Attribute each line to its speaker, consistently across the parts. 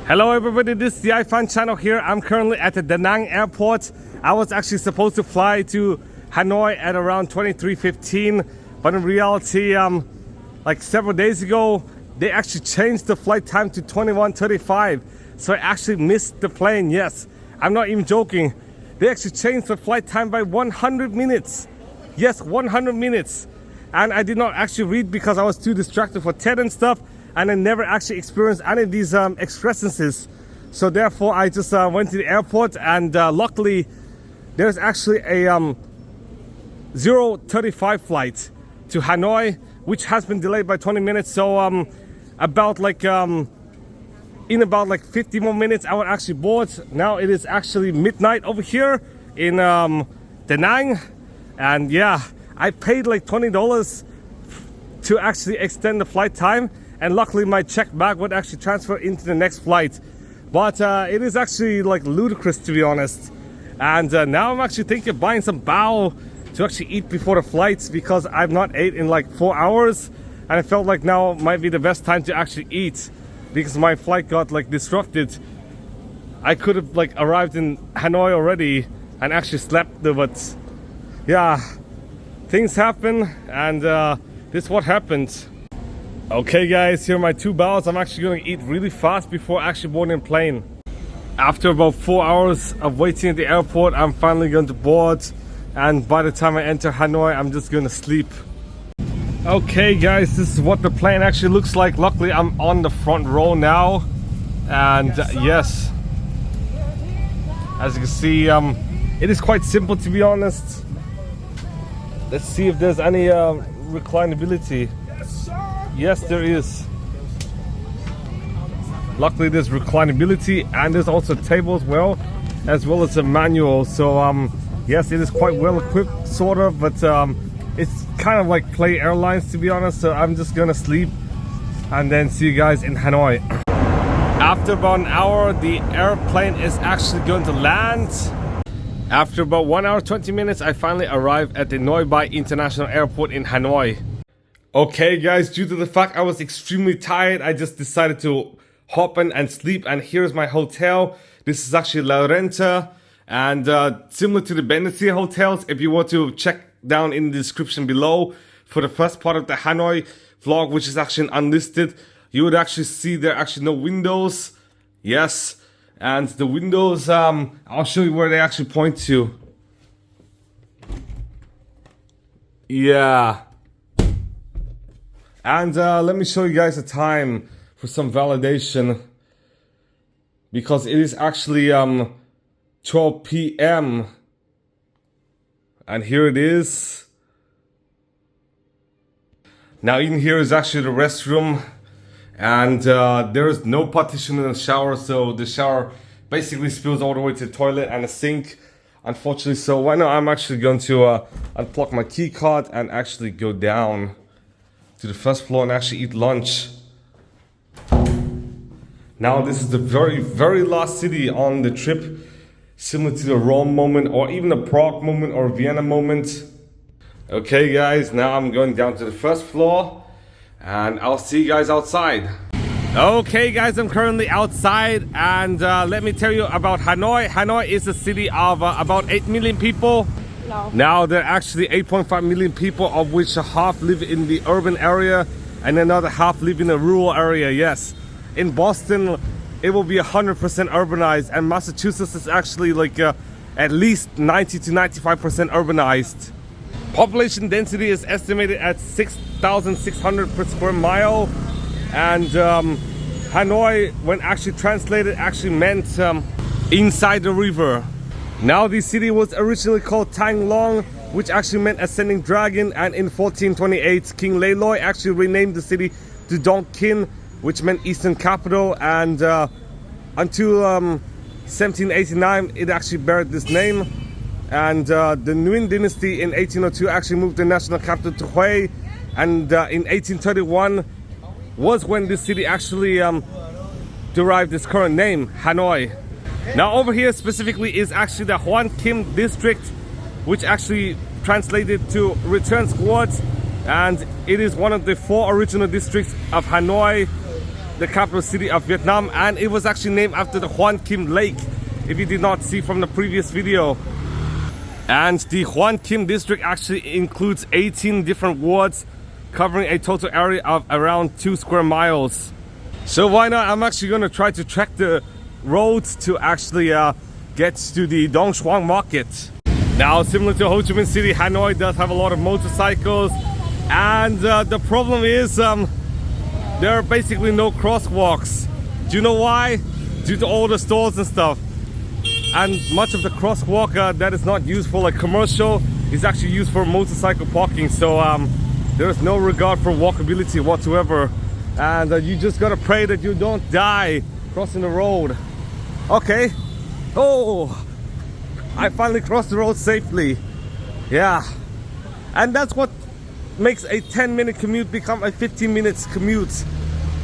Speaker 1: Hello everybody, this is the iFun channel here. I'm currently at the Da Nang airport. I was actually supposed to fly to Hanoi at around 23:15, but in reality, like several days ago, they actually changed the flight time to 21:35. So I actually missed the plane. Yes, I'm not even joking. They actually changed the flight time by 100 minutes. Yes, 100 minutes. And I did not actually read because I was too distracted for TED and stuff. And I never actually experienced any of these excrescences. So therefore I just went to the airport, and luckily there's actually a 0:35 flight to Hanoi, which has been delayed by 20 minutes. So about like in about like 50 more minutes I will actually board. Now it is actually midnight over here in Da Nang, and yeah, I paid like $20 to actually extend the flight time. And luckily my check bag would actually transfer into the next flight. But it is actually like ludicrous, to be honest. And now I'm actually thinking of buying some bao to actually eat before the flights, because I've not ate in like 4 hours. And I felt like now might be the best time to actually eat, because my flight got like disrupted. I could have like arrived in Hanoi already and actually slept there, but yeah, things happen, and this is what happened. Okay guys, here are my two baos. I'm actually going to eat really fast before actually boarding a plane. After about 4 hours of waiting at the airport, I'm finally going to board, and by the time I enter Hanoi, I'm just going to sleep. Okay guys, this is what the plane actually looks like. Luckily I'm on the front row now, and yes, as you can see, it is quite simple, to be honest. Let's see if there's any reclinability. Yes, there is. Luckily there's reclinability, and there's also a table as well as a manual. So yes, it is quite well equipped, sort of, but it's kind of like Play Airlines, to be honest. So I'm just gonna sleep and then see you guys in Hanoi. After about an hour, the airplane is actually going to land. After about 1 hour 20 minutes, I finally arrived at the Noi Bai International Airport in Hanoi. Okay guys, due to the fact I was extremely tired, I just decided to hop in and sleep, and here's my hotel. This is actually La Renta, and similar to the Benesi hotels. If you want to check down in the description below for the first part of the Hanoi vlog, which is actually unlisted, you would actually see there are actually no windows. Yes, and the windows, I'll show you where they actually point to. Yeah. And let me show you guys the time for some validation, because it is actually 12 p.m. and here it is. Now in here is actually the restroom, and there is no partition in the shower, so the shower basically spills all the way to the toilet and the sink, unfortunately. So right now I'm actually going to unplug my key card and actually go down to the first floor and actually eat lunch. Now this is the very last city on the trip, similar to the Rome moment, or even the Prague moment, or Vienna moment. Okay guys, now I'm going down to the first floor, and I'll see you guys outside. Okay guys, I'm currently outside, and let me tell you about Hanoi. Hanoi is a city of about 8 million people. No. Now there are actually 8.5 million people, of which half live in the urban area and another half live in a rural area. Yes, in Boston it will be 100% urbanized, and Massachusetts is actually like at least 90 to 95% urbanized. Population density is estimated at 6,600 per square mile, and Hanoi, when actually translated, actually meant inside the river. Now the city was originally called Thang Long, which actually meant ascending dragon, and in 1428 King Leiloi actually renamed the city to Dong Kin, which meant eastern capital, and until 1789 it actually bears this name. And the Nguyen dynasty in 1802 actually moved the national capital to Hue, and in 1831 was when this city actually derived its current name, Hanoi. Now over here specifically is actually the Hoan Kim district, which actually translated to Return Squad, and it is one of the 4 original districts of Hanoi. the capital city of Vietnam, and it was actually named after the Hoan Kim Lake, if you did not see from the previous video. And the Hoan Kim district actually includes 18 different wards, covering a total area of around 2 square miles. So why not? I'm actually going to try to track the roads to actually get to the Xuan Market. Now, similar to Ho Chi Minh City, Hanoi does have a lot of motorcycles, and the problem is there are basically no crosswalks. Do you know why? Due to all the stalls and stuff. And much of the crosswalk that is not used for like commercial is actually used for motorcycle parking. So there is no regard for walkability whatsoever, and you just gotta pray that you don't die crossing the road. Okay. Oh, I finally crossed the road safely. Yeah, and that's what makes a 10-minute commute become a 15 minutes commute,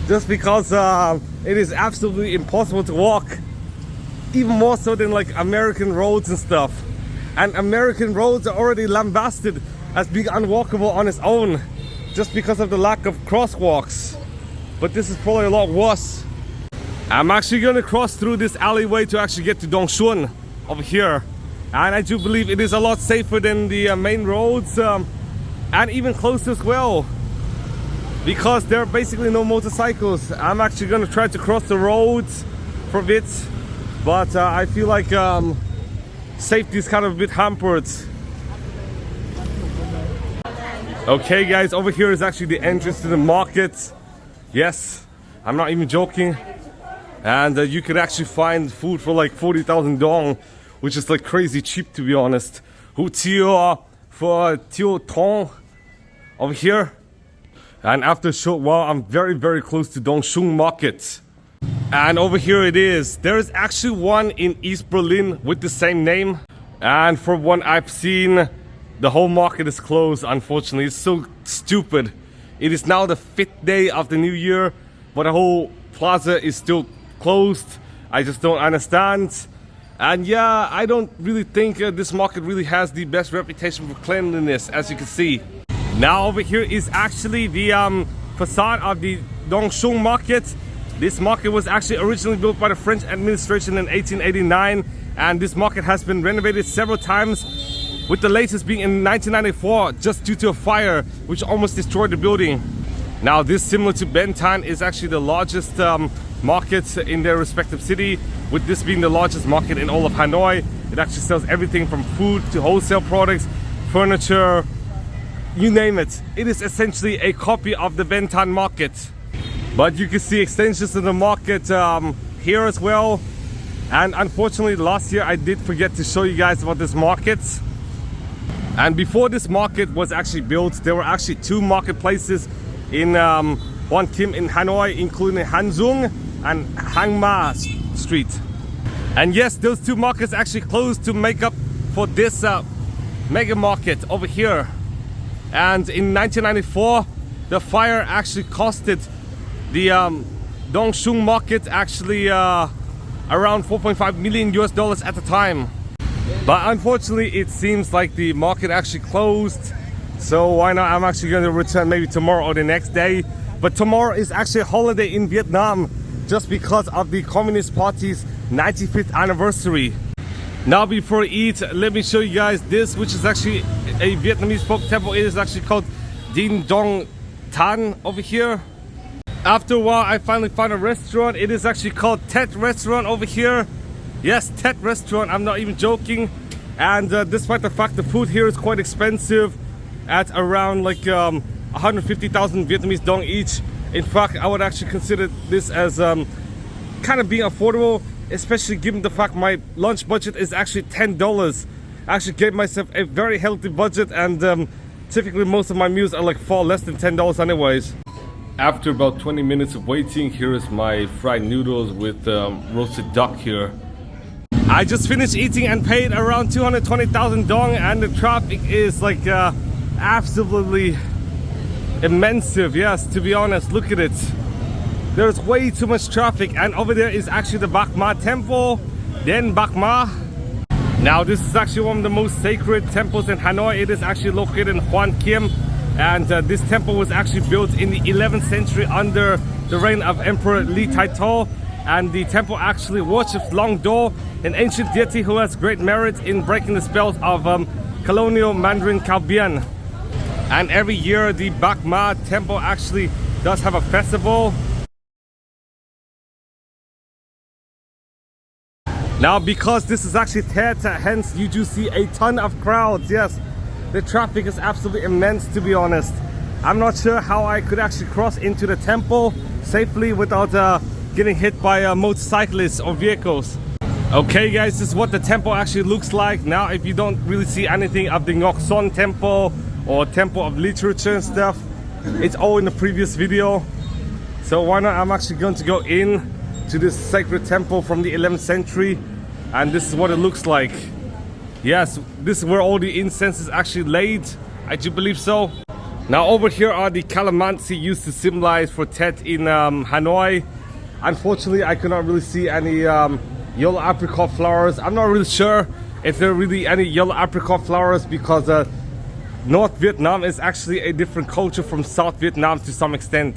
Speaker 1: just because it is absolutely impossible to walk, even more so than like American roads and stuff. And American roads are already lambasted as being unwalkable on its own, just because of the lack of crosswalks. But this is probably a lot worse. I'm actually going to cross through this alleyway to actually get to Dong Xuan over here, and I do believe it is a lot safer than the main roads, and even closer as well, because there are basically no motorcycles. I'm actually going to try to cross the roads for a bit, but I feel like safety is kind of a bit hampered. Okay guys, over here is actually the entrance to the market. Yes, I'm not even joking. And you could actually find food for like 40,000 dong, which is like crazy cheap, to be honest. Hủ tiao for Tio Tong over here. And after a short while, I'm very close to Dong Xuan Market. And over here it is. There is actually one in East Berlin with the same name. And from what I've seen, the whole market is closed, unfortunately. It's so stupid. It is now the 5th day of the new year, but the whole plaza is still closed. I just don't understand. And yeah, I don't really think this market really has the best reputation for cleanliness, as you can see. Now over here is actually the facade of the Dong Xuan Market. This market was actually originally built by the French administration in 1889, and this market has been renovated several times, with the latest being in 1994, just due to a fire which almost destroyed the building. Now this, similar to Ben Thanh, is actually the largest market in their respective city, with this being the largest market in all of Hanoi. It actually sells everything from food to wholesale products, furniture, you name it. It is essentially a copy of the Ben Thanh market. But you can see extensions to the market here as well. And unfortunately, last year I did forget to show you guys about this market. And before this market was actually built, there were actually 2 marketplaces in Hoan Kim in Hanoi, including Han Dung and Hang Ma Street. And yes, those 2 markets actually closed to make up for this mega market over here. And in 1994, the fire actually costed the Dong Xuan Market actually around $4.5 million at the time. But unfortunately, it seems like the market actually closed. So why not? I'm actually going to return maybe tomorrow or the next day. But tomorrow is actually a holiday in Vietnam, just because of the Communist Party's 95th anniversary. Now before I eat, let me show you guys this, which is actually a Vietnamese folk temple. It is actually called Dinh Dong Tan over here. After a while, I finally found a restaurant. It is actually called Tet Restaurant over here. Yes, Tet Restaurant, I'm not even joking. And despite the fact the food here is quite expensive, at around like 150,000 Vietnamese dong each. In fact, I would actually consider this as kind of being affordable, especially given the fact my lunch budget is actually $10. I actually gave myself a very healthy budget, and typically most of my meals are like far less than $10 anyways. After about 20 minutes of waiting, here is my fried noodles with roasted duck here. I just finished eating and paid around 220,000 dong, and the traffic is like absolutely immense. Yes, to be honest, look at it. There's way too much traffic, and over there is actually the Bac Ma temple, then Bac Ma. Now this is actually one of the most sacred temples in Hanoi. It is actually located in Hoan Kim, And this temple was actually built in the 11th century under the reign of Emperor Li Taitou. And the temple actually worships Long Do, an ancient deity who has great merit in breaking the spells of colonial Mandarin Calbian. And every year the Bac Ma temple actually does have a festival. Now, because this is actually theater, hence you do see a ton of crowds. Yes, the traffic is absolutely immense, to be honest. I'm not sure how I could actually cross into the temple safely without getting hit by motorcyclists or vehicles. Okay guys, this is what the temple actually looks like. Now, if you don't really see anything of the Ngoc Son temple or temple of literature and stuff, it's all in the previous video. So why not, I'm actually going to go in to this sacred temple from the 11th century, and this is what it looks like. Yes, this is where all the incense is actually laid. I do believe so. Now over here are the calamansi used to symbolize for Tet in Hanoi. Unfortunately, I could not really see any yellow apricot flowers. I'm not really sure if there are really any yellow apricot flowers, because North Vietnam is actually a different culture from South Vietnam to some extent.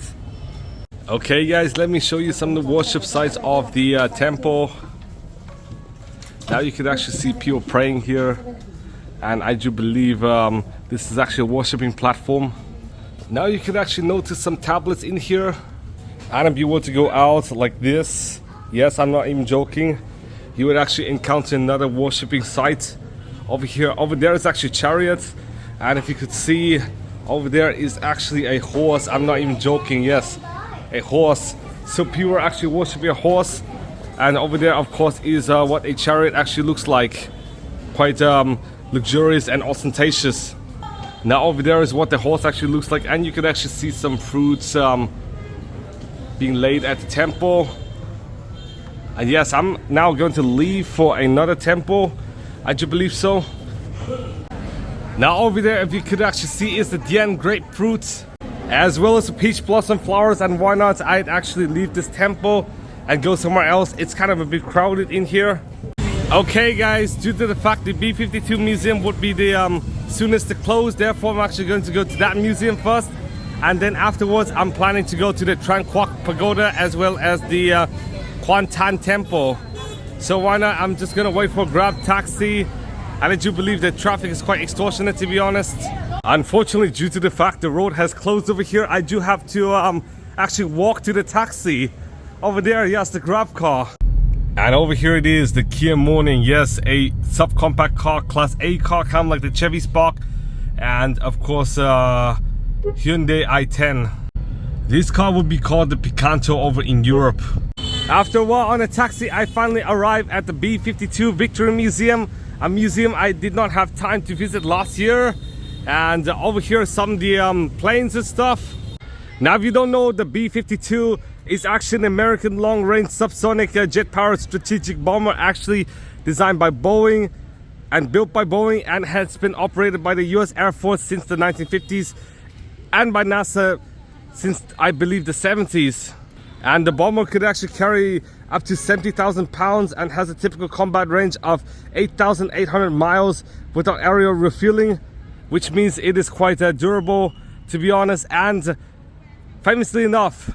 Speaker 1: Okay guys, let me show you some of the worship sites of the temple. Now you can actually see people praying here, and I do believe this is actually a worshiping platform. Now you can actually notice some tablets in here, and if you were to go out like this, yes, I'm not even joking, you would actually encounter another worshiping site. Over here, over there is actually chariots, and if you could see, over there is actually a horse. I'm not even joking, yes, a horse. So people are actually worshiping a horse, and over there of course is what a chariot actually looks like, quite luxurious and ostentatious. Now over there is what the horse actually looks like, and you can actually see some fruits being laid at the temple. And yes, I'm now going to leave for another temple, I do believe so. Now over there, if you could actually see, is the Dien grapefruits, as well as the peach blossom flowers. And why not, I'd actually leave this temple and go somewhere else. It's kind of a bit crowded in here. Okay guys, due to the fact the B52 museum would be the soonest to close, therefore I'm actually going to go to that museum first, and then afterwards I'm planning to go to the Tran Quoc Pagoda as well as the Quan Thanh temple. So why not, I'm just gonna wait for a grab taxi, and I do believe that traffic is quite extortionate, to be honest. Unfortunately, due to the fact the road has closed over here, I do have to actually walk to the taxi. Over there, yes, the grab car. And over here it is, the Kia Morning. Yes, a subcompact car, class A car, kind of like the Chevy Spark, and of course Hyundai i10. This car would be called the Picanto over in Europe. After a while on a taxi, I finally arrived at the B52 Victory Museum, a museum I did not have time to visit last year. And over here are some of the planes and stuff. Now, if you don't know, the B52 is actually an American long-range subsonic jet-powered strategic bomber, actually designed by Boeing and built by Boeing, and has been operated by the US Air Force since the 1950s and by NASA since, I believe, the 70s. And the bomber could actually carry up to 70,000 pounds and has a typical combat range of 8,800 miles without aerial refueling, which means it is quite durable, to be honest. And famously enough,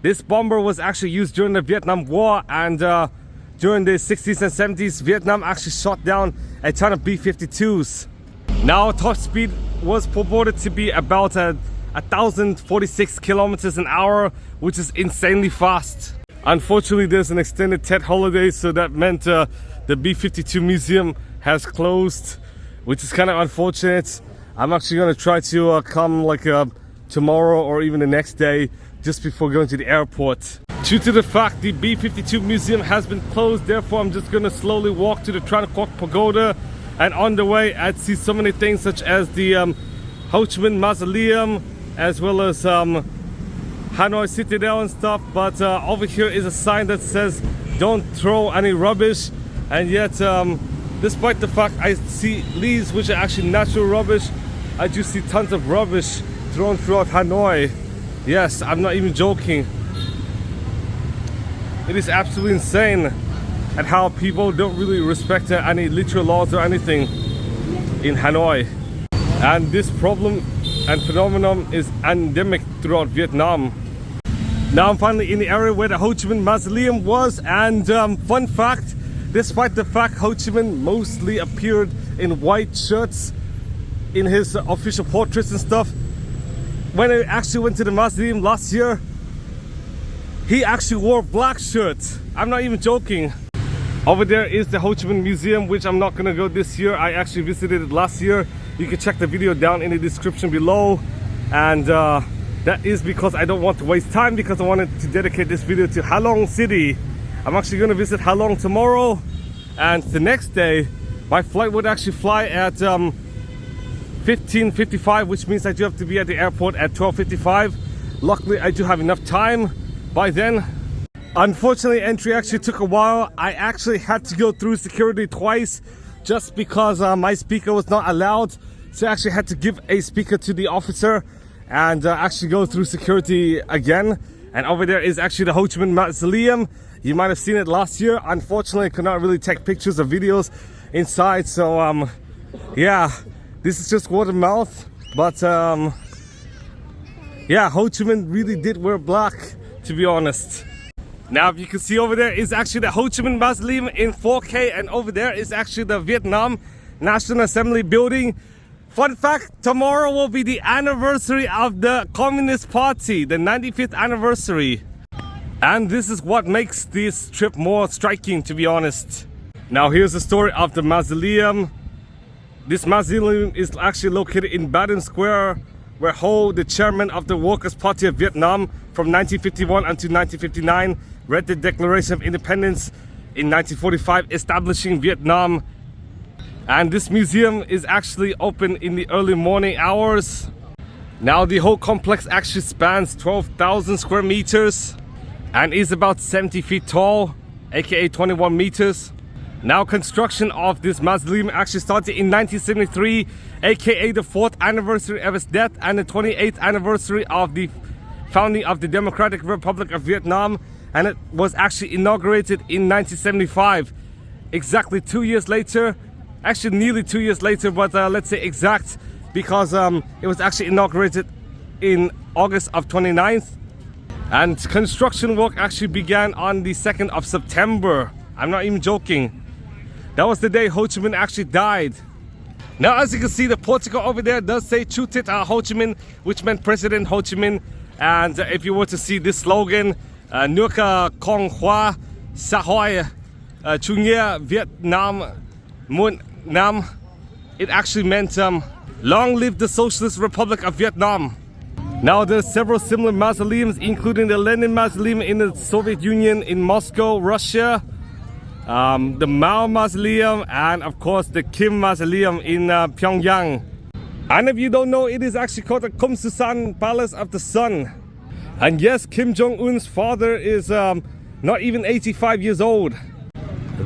Speaker 1: this bomber was actually used during the Vietnam War, and during the 60s and 70s, Vietnam actually shot down a ton of B-52s. Now, top speed was purported to be about 1,046 kilometers an hour, which is insanely fast. Unfortunately, there's an extended Tet holiday, so that meant the B-52 museum has closed, which is kind of unfortunate. I'm actually going to try to come like tomorrow or even the next day, just before going to the airport. Due to the fact the B52 museum has been closed, therefore I'm just gonna slowly walk to the Tran Quoc Pagoda, and on the way I'd see so many things such as the Ho Chi Minh Mausoleum, as well as Hanoi Citadel and stuff. But over here is a sign that says don't throw any rubbish, and yet despite the fact I see leaves which are actually natural rubbish, I do see tons of rubbish thrown throughout Hanoi. Yes, I'm not even joking. It is absolutely insane at how people don't really respect any literal laws or anything in Hanoi. And this problem and phenomenon is endemic throughout Vietnam. Now I'm finally in the area where the Ho Chi Minh Mausoleum was, and fun fact, despite the fact Ho Chi Minh mostly appeared in white shirts in his official portraits and stuff, when I actually went to the mausoleum last year, he actually wore black shirts. I'm not even joking. Over there is the Ho Chi Minh Museum, which I'm not gonna go this year. I actually visited it last year. You can check the video down in the description below. And that is because I don't want to waste time, because I wanted to dedicate this video to Halong City. I'm actually gonna visit Halong tomorrow. And the next day, my flight would actually fly at 15:55, which means I do have to be at the airport at 12:55. Luckily, I do have enough time by then. Unfortunately, entry actually took a while. I actually had to go through security twice just because my speaker was not allowed. So I actually had to give a speaker to the officer and actually go through security again. And over there is actually the Ho Chi Minh Mausoleum. You might have seen it last year. Unfortunately, I could not really take pictures or videos inside. So yeah, this is just word of mouth. But yeah, Ho Chi Minh really did wear black, to be honest. Now, if you can see over there is actually the Ho Chi Minh Mausoleum in 4K, and over there is actually the Vietnam National Assembly building. Fun fact, tomorrow will be the anniversary of the Communist Party, the 95th anniversary. And this is what makes this trip more striking, to be honest. Now, here's the story of the mausoleum. This mausoleum is actually located in Baden Square, where Ho, the chairman of the Workers' Party of Vietnam from 1951 until 1959, read the Declaration of Independence in 1945, establishing Vietnam. And this museum is actually open in the early morning hours. Now, the whole complex actually spans 12,000 square meters and is about 70 feet tall, aka 21 meters. Now, construction of this mausoleum actually started in 1973, aka the 4th anniversary of his death and the 28th anniversary of the founding of the Democratic Republic of Vietnam. And it was actually inaugurated in 1975. Exactly 2 years later, actually nearly 2 years later, but let's say exact, because it was actually inaugurated in August of 29th. And construction work actually began on the 2nd of September. I'm not even joking. That was the day Ho Chi Minh actually died. Now, as you can see, the portico over there does say Chu Tit Ho Chi Minh, which meant President Ho Chi Minh. And if you were to see this slogan, Nước Con Hoa Xã Hội Chủ nghĩa Việt Nam Muôn Năm, it actually meant long live the Socialist Republic of Vietnam. Now, there's several similar mausoleums, including the Lenin Mausoleum in the Soviet Union in Moscow, Russia, the Mao Mausoleum, and of course the Kim Mausoleum in Pyongyang. And if you don't know, it is actually called the Kum Susan Palace of the Sun. And yes, Kim Jong-un's father is not even 85 years old.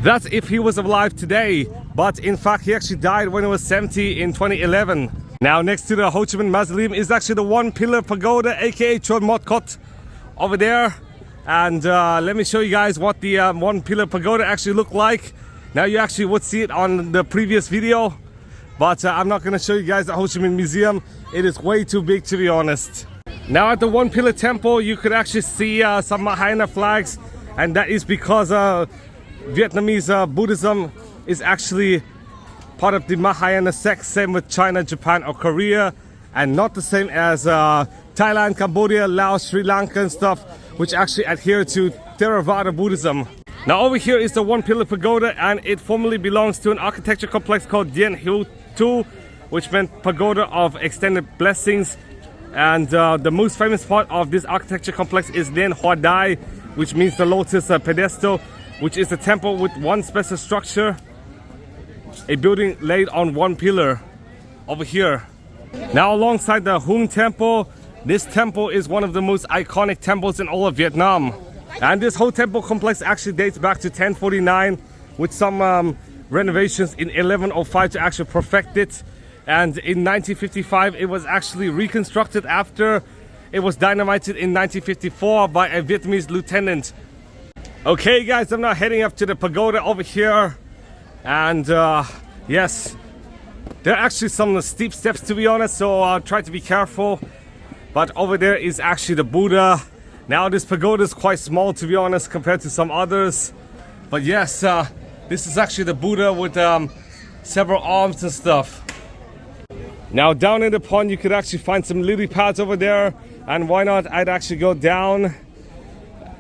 Speaker 1: That's if he was alive today, but in fact he actually died when he was 70 in 2011. Now, next to the Ho Chi Minh Mausoleum is actually the One Pillar Pagoda, aka Xuan Market, over there. And let me show you guys what the One Pillar Pagoda actually looked like. Now, you actually would see it on the previous video, but I'm not going to show you guys the Ho Chi Minh Museum. It is way too big, to be honest. Now, at the One Pillar Temple, you could actually see some Mahayana flags, and that is because Vietnamese Buddhism is actually part of the Mahayana sect, same with China, Japan, or Korea, and not the same as Thailand, Cambodia, Laos, Sri Lanka and stuff, which actually adhere to Theravada Buddhism. Now, over here is the One Pillar Pagoda, and it formerly belongs to an architecture complex called Dien Hiu Tu, which meant Pagoda of Extended Blessings. And the most famous part of this architecture complex is Lien Hoa Dai, which means the lotus pedestal, which is a temple with one special structure, a building laid on one pillar over here. Now, alongside the Hung Temple, this temple is one of the most iconic temples in all of Vietnam. And this whole temple complex actually dates back to 1049, with some renovations in 1105 to actually perfect it. And in 1955, it was actually reconstructed after it was dynamited in 1954 by a Vietnamese lieutenant. Okay, guys, I'm now heading up to the pagoda over here. And yes, There are actually some steep steps, to be honest, so I'll try to be careful. But over there is actually the Buddha. Now this pagoda is quite small, to be honest, compared to some others. But yes, this is actually the Buddha with several arms and stuff. Now down in the pond you could actually find some lily pads over there. And why not, I'd actually go down.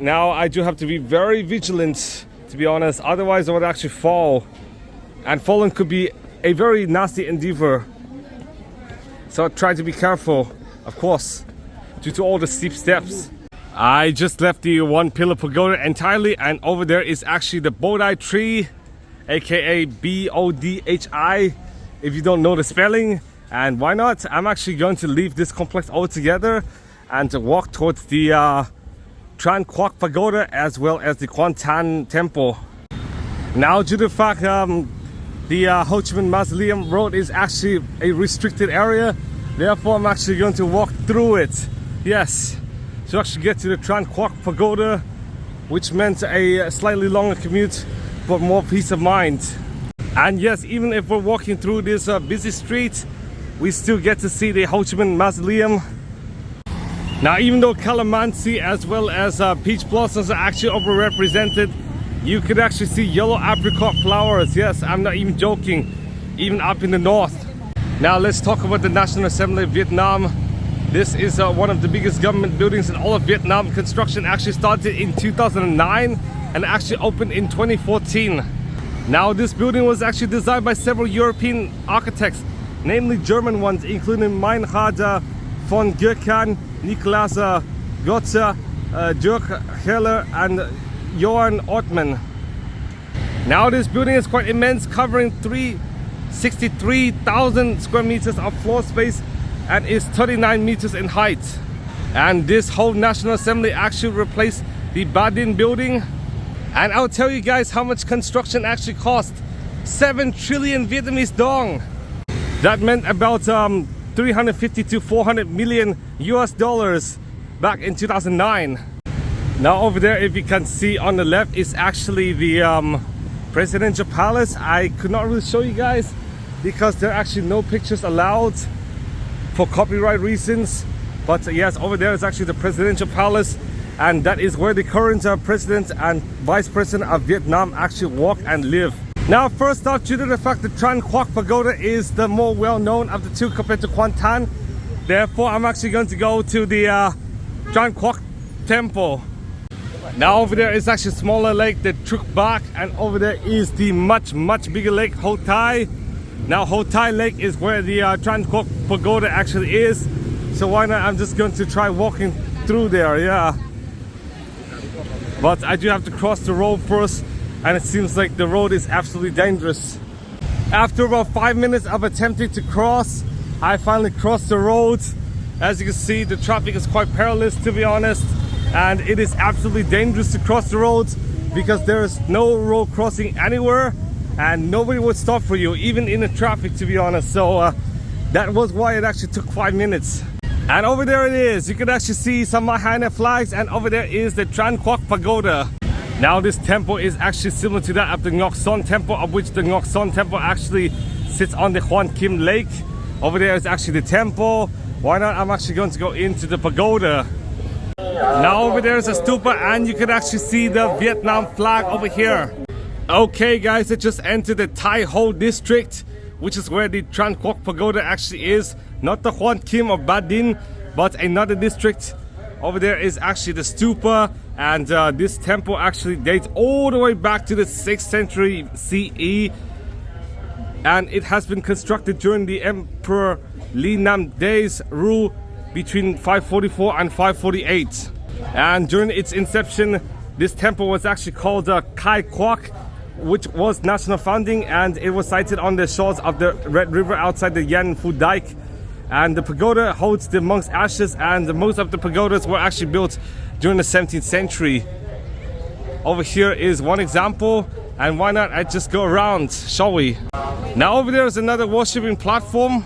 Speaker 1: Now I do have to be very vigilant, to be honest, otherwise I would actually fall. And falling could be a very nasty endeavor. So try to be careful, of course, due to all the steep steps. I just left the one pillar pagoda entirely, and over there is actually the Bodhi tree, aka B-O-D-H-I, if you don't know the spelling. And why not, I'm actually going to leave this complex altogether and to walk towards the Tran Quoc Pagoda as well as the Quan Thanh Temple. Now due to the fact the Ho Chi Minh Mausoleum Road is actually a restricted area, therefore I'm actually going to walk through it. Yes, to actually get to the Tran Quoc Pagoda, which meant a slightly longer commute but more peace of mind. And yes, even if we're walking through this busy street, we still get to see the Ho Chi Minh Mausoleum. Now even though calamansi as well as peach blossoms are actually overrepresented, you could actually see yellow apricot flowers. Yes, I'm not even joking, even up in the north. Now let's talk about the National Assembly of Vietnam. This is one of the biggest government buildings in all of Vietnam. Construction actually started in 2009 and actually opened in 2014. Now this building was actually designed by several European architects, namely German ones, including Meinhard von Goecken, Niklas Gotze, Dirk Heller and Johan Ortmann. Now this building is quite immense, covering 363,000 square meters of floor space and is 39 meters in height. And this whole National Assembly actually replaced the Ba Dinh building. And I'll tell you guys how much construction actually cost. 7 trillion Vietnamese dong. That meant about 350 to 400 million US dollars back in 2009. Now over there, if you can see on the left, is actually the presidential palace. I could not really show you guys because there are actually no pictures allowed for copyright reasons. But yes, over there is actually the presidential palace, and that is where the current president and vice president of Vietnam actually walk and live. Now first off, due to the fact that Tran Quoc Pagoda is the more well-known of the two compared to Quan Thanh, therefore I'm actually going to go to the Tran Quoc Temple. Now over there is actually a smaller lake, the Truc Bac, and over there is the much bigger lake, Ho Tai. Now Ho Tai Lake is where the Tran Quoc Pagoda actually is. So why not, I'm just going to try walking through there, yeah. But I do have to cross the road first, and it seems like the road is absolutely dangerous. After about 5 minutes of attempting to cross, I finally crossed the road. As you can see, the traffic is quite perilous, to be honest. And it is absolutely dangerous to cross the roads because there is no road crossing anywhere and nobody would stop for you, even in the traffic, to be honest. So that was why it actually took 5 minutes. And over there it is. You can actually see some Mahana flags, and over there is the Tran Quoc Pagoda. Now this temple is actually similar to that of the Ngoc Son Temple, of which the Ngoc Son Temple actually sits on the Hoan Kim Lake. Over there is actually the temple. Why not, I'm actually going to go into the pagoda. Now over there is a stupa, and you can actually see the Vietnam flag over here. Okay guys, I just entered the Tai Ho district, which is where the Tran Quoc Pagoda actually is. Not the Hoan Kim or Ba Dinh, but another district. Over there is actually the stupa, and this temple actually dates all the way back to the 6th century CE. And it has been constructed during the Emperor Li Nam Day's rule between 544 and 548. And during its inception, this temple was actually called Khai Quoc, which was national founding, and it was sited on the shores of the Red River outside the Yan Phu Dike. And the pagoda holds the monks' ashes, and most of the pagodas were actually built during the 17th century. Over here is one example, and why not I just go around, shall we? Now over there is another worshipping platform.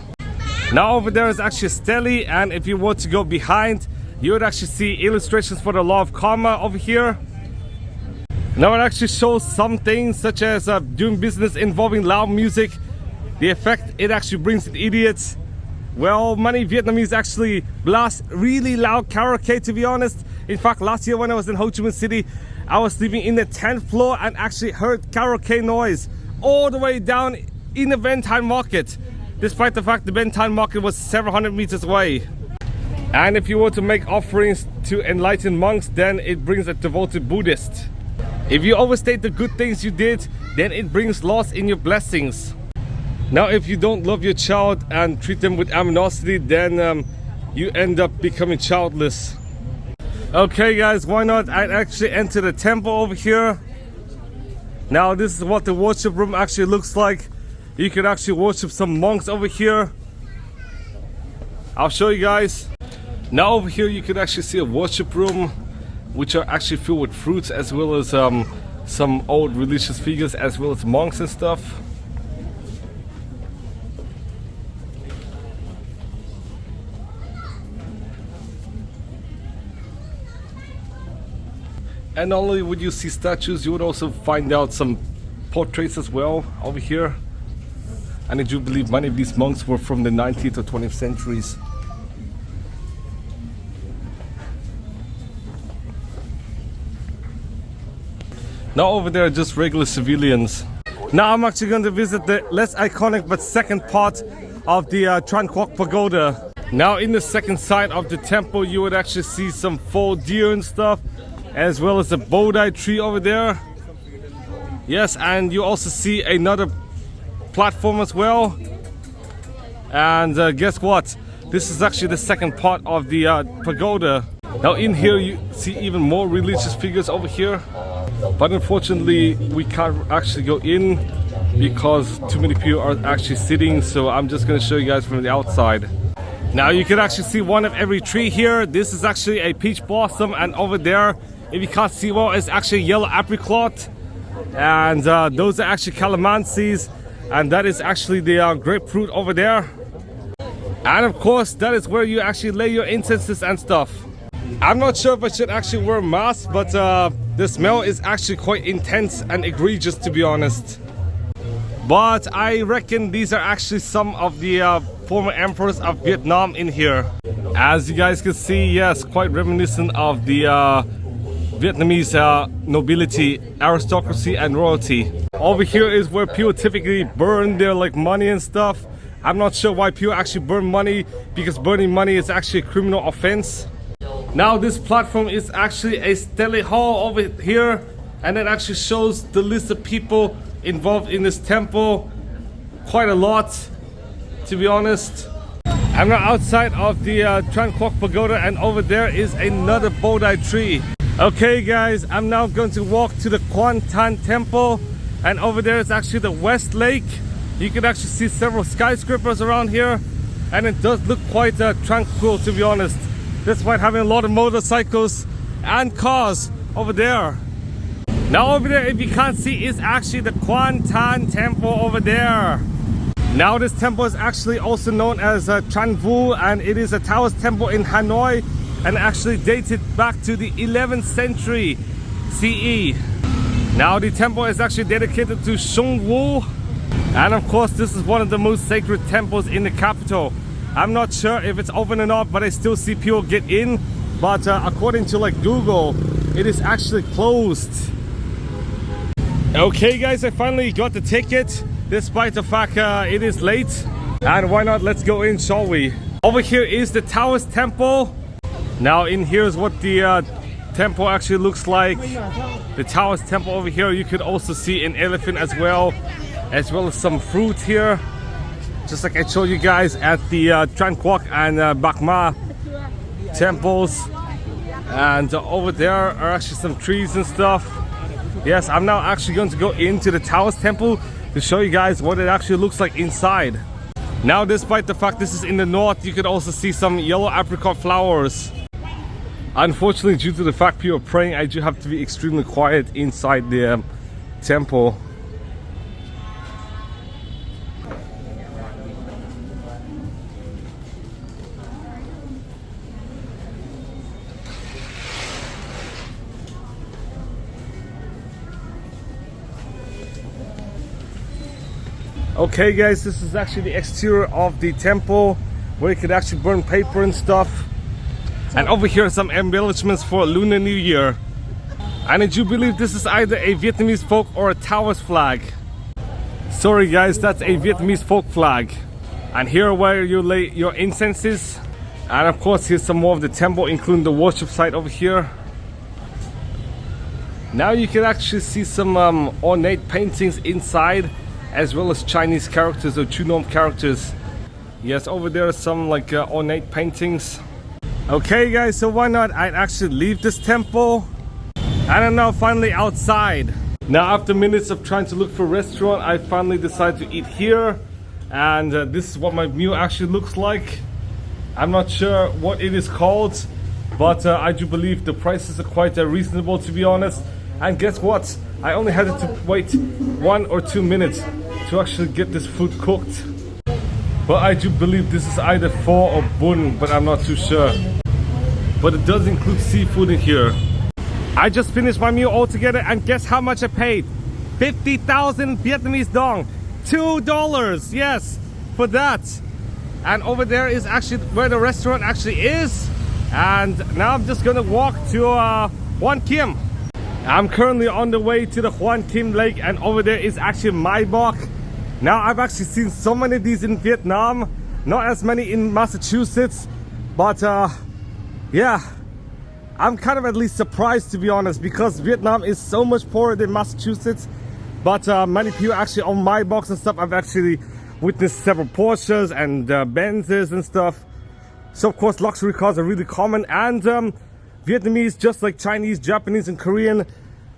Speaker 1: Now over there is actually a stele, and if you were to go behind, you would actually see illustrations for the law of karma over here. Now it actually shows some things such as doing business involving loud music the effect it actually brings in idiots. Well, many Vietnamese actually blast really loud karaoke, to be honest. In fact, last year when I was in Ho Chi Minh City, I was sleeping in the 10th floor and actually heard karaoke noise all the way down in the Ben Thanh Market, despite the fact the Ben Thanh Market was several hundred meters away. And if you were to make offerings to enlightened monks, then it brings a devoted Buddhist. If you overstate the good things you did, then it brings loss in your blessings. Now, if you don't love your child and treat them with animosity, then you end up becoming childless. Okay guys, why not? I actually enter the temple over here. Now this is what the worship room actually looks like. You can actually worship some monks over here. I'll show you guys. Now over here you can actually see a worship room, which are actually filled with fruits, as well as some old religious figures, as well as monks and stuff. And not only would you see statues, you would also find out some portraits as well over here. And I do believe many of these monks were from the 19th or 20th centuries. Now over there are just regular civilians. Now I'm actually going to visit the less iconic but second part of the Tran Quoc Pagoda. Now in the second side of the temple you would actually see some faux deer and stuff, as well as a Bodhi tree over there. Yes, and you also see another platform as well. And guess what? This is actually the second part of the pagoda. Now in here you see even more religious figures over here. But unfortunately we can't actually go in because too many people are actually sitting. So I'm just going to show you guys from the outside. Now you can actually see one of every tree here. This is actually a peach blossom, and over there, if you can't see well, it's actually yellow apricot. And those are actually calamansis, and that is actually the grapefruit over there. And of course, that is where you actually lay your incenses and stuff. I'm not sure if I should actually wear a mask, but the smell is actually quite intense and egregious, to be honest. But I reckon these are actually some of the former emperors of Vietnam in here. As you guys can see, yes, quite reminiscent of the Vietnamese nobility, aristocracy and royalty. Over here is where people typically burn their money and stuff. I'm not sure why people actually burn money, because burning money is actually a criminal offense. Now this platform is actually a stele hall over here, and it actually shows the list of people involved in this temple. Quite a lot, to be honest. I'm now outside of the Tran Quoc Pagoda, and over there is another Bodhi tree. Okay guys, I'm now going to walk to the Quan Thanh Temple, and over there is actually the West Lake. You can actually see several skyscrapers around here, and it does look quite tranquil, to be honest, despite having a lot of motorcycles and cars over there. Now over there, if you can't see, is actually the Quan Thanh Temple over there. Now this temple is actually also known as Tran Vu, and it is a Taoist temple in Hanoi, and actually dated back to the 11th century CE. Now the temple is actually dedicated to Xuan Wu, and of course this is one of the most sacred temples in the capital. I'm not sure if it's open or not, but I still see people get in. But according to Google, it is actually closed. Okay guys, I finally got the ticket, despite the fact it is late. And why not, let's go in, shall we? Over here is the Taoist temple. Now in here is what the temple actually looks like. The Taoist temple over here, you could also see an elephant as well as some fruit here, just like I showed you guys at the Tran Quoc and Bac Ma temples. And over there are actually some trees and stuff. Yes, I'm now actually going to go into the Taoist temple to show you guys what it actually looks like inside. Now, despite the fact this is in the north, you could also see some yellow apricot flowers. Unfortunately, due to the fact people are praying, I do have to be extremely quiet inside the temple. Okay guys, this is actually the exterior of the temple where you could actually burn paper and stuff. And over here are some embellishments for Lunar New Year. And I do believe this is either a Vietnamese folk or a Taoist flag. Sorry guys, that's a Vietnamese folk flag. And here where you lay your incenses. And of course here's some more of the temple, including the worship site over here. Now you can actually see some ornate paintings inside, as well as Chinese characters or Chunom characters. Yes, over there are some like ornate paintings. Okay guys, so why not I'd actually leave this temple. And I'm now finally outside. Now after minutes of trying to look for a restaurant, I finally decided to eat here. And this is what my meal actually looks like. I'm not sure what it is called, but I do believe the prices are quite reasonable, to be honest. And guess what? I only had to wait 1 or 2 minutes to actually get this food cooked. But I do believe this is either pho or bun, but I'm not too sure. But it does include seafood in here. I just finished my meal altogether, and guess how much I paid? 50,000 Vietnamese dong. $2, yes, for that. And over there is actually where the restaurant actually is. And now I'm just gonna walk to Quan Kim. I'm currently on the way to the Quan Kim Lake, and over there is actually Mai Bok. Now I've actually seen so many of these in Vietnam, not as many in Massachusetts, but yeah, I'm kind of at least surprised, to be honest, because Vietnam is so much poorer than Massachusetts. But many people actually own Mai Boks and stuff. I've actually witnessed several Porsches and Benzes and stuff. So of course luxury cars are really common, and Vietnamese, just like Chinese, Japanese and Korean,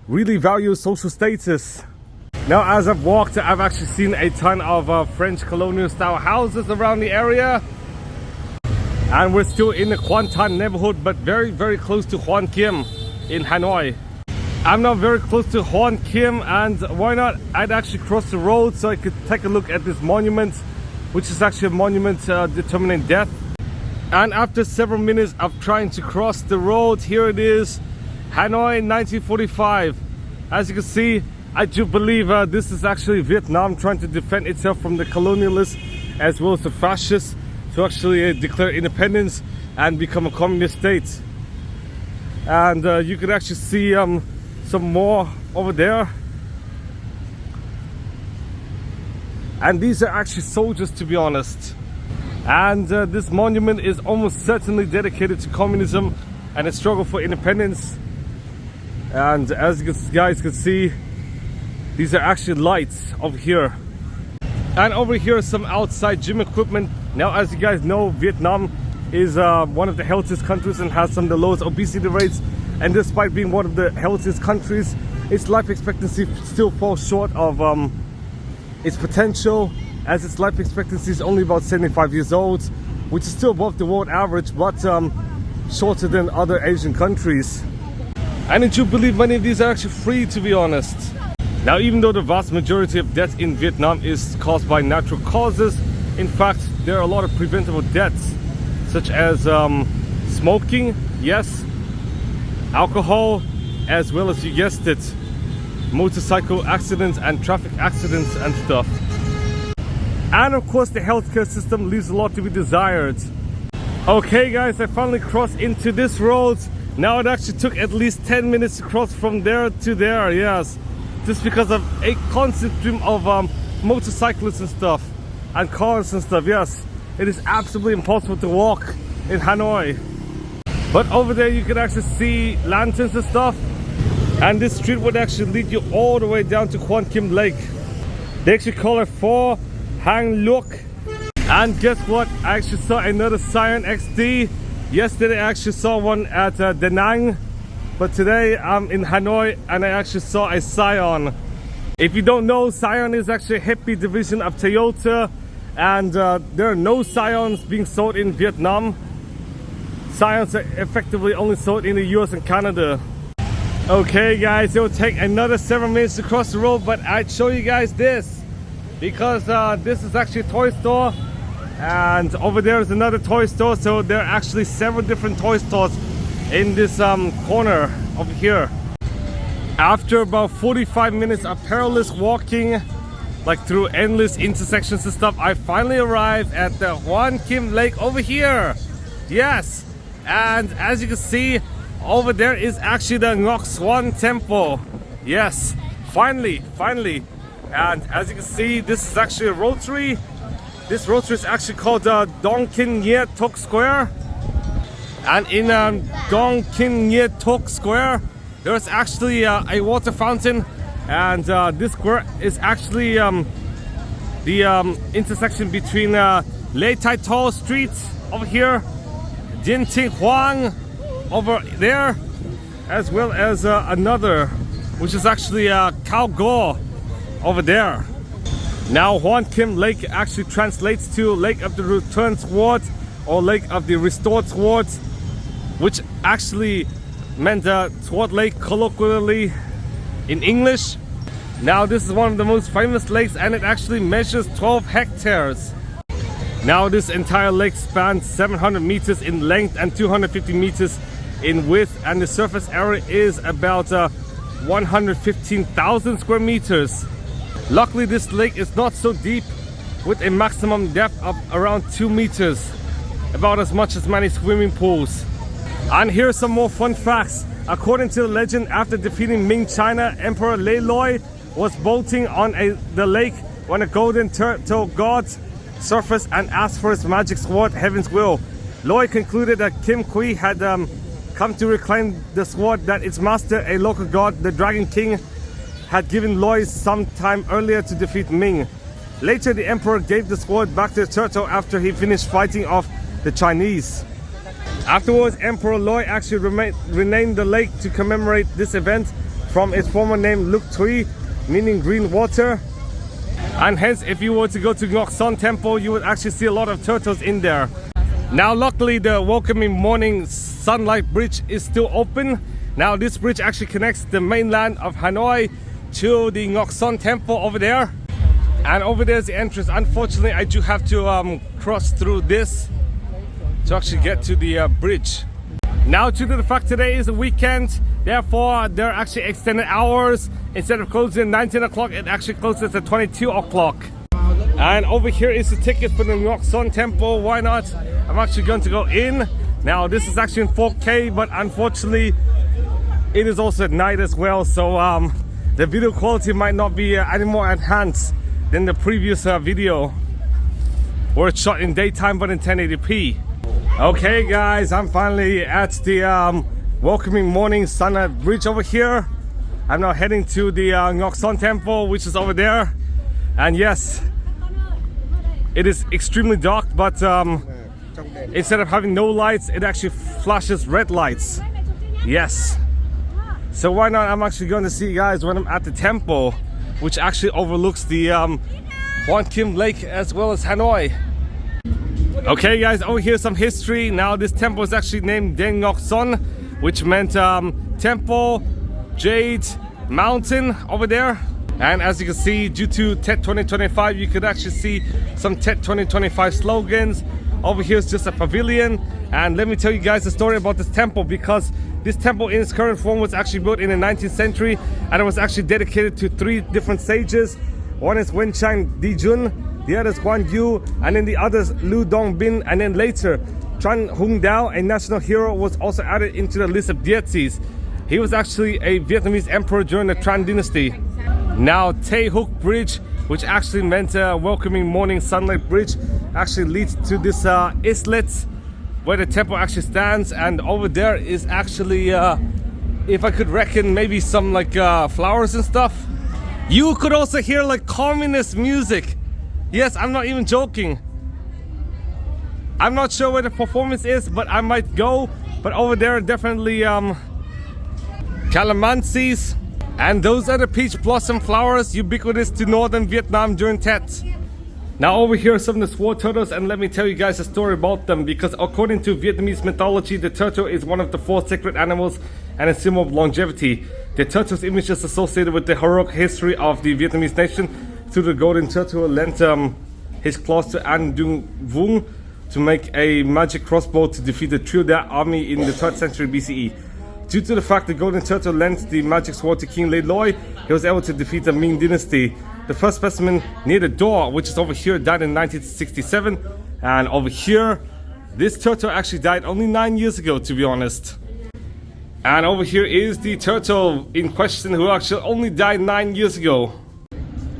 Speaker 1: really value social status. Now as I've walked, I've actually seen a ton of French colonial style houses around the area. And we're still in the Quan Thanh neighborhood, but very, very close to Quan Kim in Hanoi. I'm now very close to Quan Kim, and why not I'd actually cross the road so I could take a look at this monument, which is actually a monument determining death. And after several minutes of trying to cross the road, here it is, Hanoi 1945. As you can see, I do believe this is actually Vietnam trying to defend itself from the colonialists as well as the fascists, to actually declare independence and become a communist state. And you can actually see some more over there. And these are actually soldiers, to be honest. And this monument is almost certainly dedicated to communism and a struggle for independence. And as you guys can see, these are actually lights over here. And over here is some outside gym equipment. Now as you guys know, Vietnam is one of the healthiest countries and has some of the lowest obesity rates. And despite being one of the healthiest countries, its life expectancy still falls short of its potential, as its life expectancy is only about 75 years old, which is still above the world average, but shorter than other Asian countries. And I do believe many of these are actually free, to be honest. Now, even though the vast majority of deaths in Vietnam is caused by natural causes, in fact, there are a lot of preventable deaths, such as smoking, yes, alcohol, as well as, you guessed it, motorcycle accidents and traffic accidents and stuff. And of course the healthcare system leaves a lot to be desired. Okay guys, I finally crossed into this road. Now it actually took at least 10 minutes to cross from there to there, yes. Just because of a constant stream of motorcyclists and stuff, and cars and stuff, yes. It is absolutely impossible to walk in Hanoi. But over there you can actually see lanterns and stuff. And this street would actually lead you all the way down to Quan Kim Lake. They actually call it for Hang Look. And guess what? I actually saw another Scion XD. Yesterday I actually saw one at Da Nang. But today I'm in Hanoi and I actually saw a Scion. If you don't know, Scion is actually a hippie division of Toyota. And there are no Scions being sold in Vietnam. Scions are effectively only sold in the US and Canada. Okay guys, it will take another 7 minutes to cross the road, but I'd show you guys this. Because this is actually a toy store. And over there is another toy store. So there are actually several different toy stores in this corner over here. After about 45 minutes of perilous walking, like through endless intersections and stuff, I finally arrived at the Hoan Kim Lake over here. Yes, and as you can see, over there is actually the Ngoc Xuan Temple. Yes, finally. And as you can see, this is actually a rotary. This rotary is actually called Dong Kin Nye Tok Square. And in Dong Kin Nye Tok Square, there's actually a water fountain. And this square is actually the intersection between Lei Tai To Street over here, Jin Ting Huang over there, as well as another, which is actually Khao Go over there. Now Hoan Kim Lake actually translates to Lake of the Returned Sword or Lake of the Restored Sword, which actually meant Sword Lake colloquially in English. Now this is one of the most famous lakes, and it actually measures 12 hectares. Now this entire lake spans 700 meters in length and 250 meters in width, and the surface area is about 115,000 square meters. Luckily this lake is not so deep, with a maximum depth of around 2 meters, about as much as many swimming pools. And here's some more fun facts. According to the legend, after defeating Ming China, Emperor Lei Loi was boating on the lake when a golden turtle god surfaced and asked for his magic sword, Heaven's Will. Loi concluded that Kim Kui had come to reclaim the sword that its master, a local god, the Dragon King, had given Loi some time earlier to defeat Ming. Later, the emperor gave the sword back to the turtle after he finished fighting off the Chinese. Afterwards, Emperor Loi actually renamed the lake to commemorate this event from its former name Luk Tui, meaning green water. And hence, if you were to go to Ngoc Son Temple, you would actually see a lot of turtles in there. Now luckily the welcoming morning sunlight bridge is still open. Now this bridge actually connects the mainland of Hanoi to the Ngoc Son Temple over there. And over there is the entrance. Unfortunately, I do have to cross through this to actually get to the bridge. Now, due to the fact today is a weekend, therefore there are actually extended hours. Instead of closing at 19 o'clock, it actually closes at 22 o'clock. And over here is the ticket for the Ngoc Son Temple. Why not? I'm actually going to go in. Now this is actually in 4K, but unfortunately it is also at night as well, so the video quality might not be any more enhanced than the previous video where it's shot in daytime but in 1080p. Okay guys, I'm finally at the welcoming morning sunlight bridge over here. I'm now heading to the Ngoc Son Temple, which is over there. And yes, it is extremely dark, but instead of having no lights, it actually flashes red lights. Yes. So why not? I'm actually going to see you guys when I'm at the temple, which actually overlooks the Hoan Kim Lake as well as Hanoi. Okay guys, over here some history. Now this temple is actually named Den Ngoc Son, which meant temple, jade, mountain over there. And as you can see, due to TED 2025, you could actually see some TED 2025 slogans. Over here is just a pavilion. And let me tell you guys a story about this temple, because this temple in its current form was actually built in the 19th century, and it was actually dedicated to 3 different sages. One is Wenchang Dijun, the other is Guan Yu, and then the other is Lu Dongbin. And then later, Tran Hung Dao, a national hero, was also added into the list of deities. He was actually a Vietnamese emperor during the Tran dynasty. Now Tay Hook Bridge, which actually meant welcoming morning sunlight bridge, actually leads to this islet where the temple actually stands. And over there is actually, if I could reckon, maybe some like flowers and stuff. You could also hear like communist music. Yes, I'm not even joking. I'm not sure where the performance is, but I might go. But over there are definitely calamansis. And those are the peach blossom flowers ubiquitous to northern Vietnam during Tet. Now over here are some of the sword turtles, and let me tell you guys a story about them, because according to Vietnamese mythology, the turtle is one of the 4 sacred animals and a symbol of longevity. The turtle's image is associated with the heroic history of the Vietnamese nation. Through the golden turtle lent his claws to An Dung Vung to make a magic crossbow to defeat the Trieu Da army in the 3rd century BCE. Due to the fact the golden turtle lent the magic sword to King Lei Loi, he was able to defeat the Ming dynasty. the first specimen near the door, which is over here, died in 1967. And over here, this turtle actually died only 9 years ago, to be honest. And over here is the turtle in question, who actually only died 9 years ago.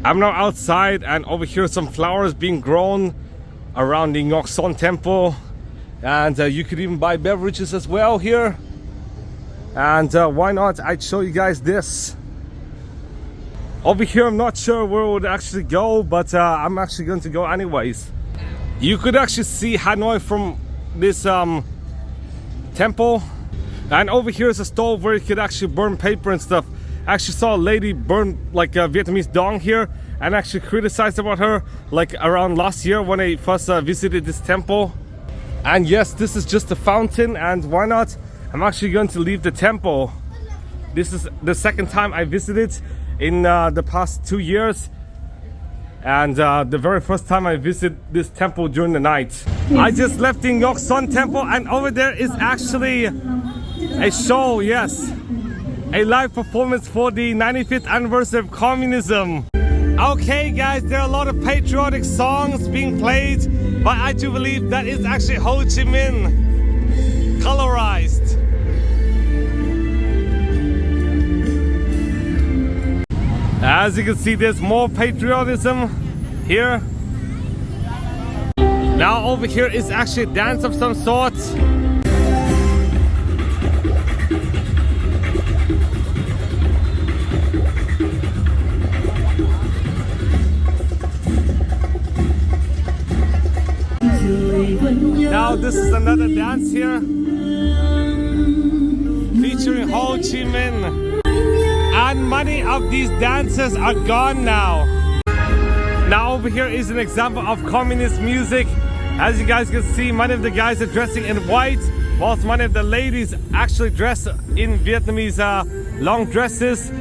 Speaker 1: I'm now outside, and over here some flowers being grown around the Ngoc Son temple. And you could even buy beverages as well here. And why not, I'd show you guys this. Over here I'm not sure where it would actually go, but I'm actually going to go anyways. You could actually see Hanoi from this temple. And over here is a stove where you could actually burn paper and stuff. I actually saw a lady burn like a Vietnamese dong here, and actually criticized about her like around last year when I first visited this temple. And yes, this is just a fountain, and why not? I'm actually going to leave the temple. This is the second time I visited in the past 2 years. And the very first time I visited this temple during the night. I just left the Ngoc Son temple, and over there is actually a show, yes. A live performance for the 95th anniversary of communism. Okay guys, there are a lot of patriotic songs being played, but I do believe that is actually Ho Chi Minh colorized. As you can see, there's more patriotism here. Now over here is actually a dance of some sort. Now this is another dance here, featuring Ho Chi Minh. And many of these dances are gone now. Now over here is an example of communist music. As you guys can see, many of the guys are dressing in white, whilst many of the ladies actually dress in Vietnamese long dresses,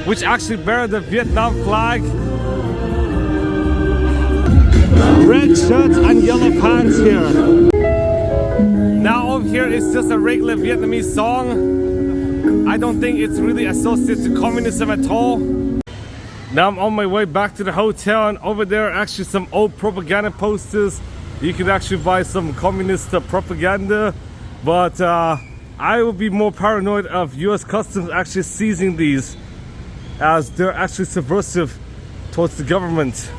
Speaker 1: which actually bear the Vietnam flag. Red shirts and yellow pants here. Now over here is just a regular Vietnamese song. I don't think it's really associated to communism at all. Now I'm on my way back to the hotel, and over there are actually some old propaganda posters. You could actually buy some communist propaganda, but I would be more paranoid of US Customs actually seizing these, as they're actually subversive towards the government.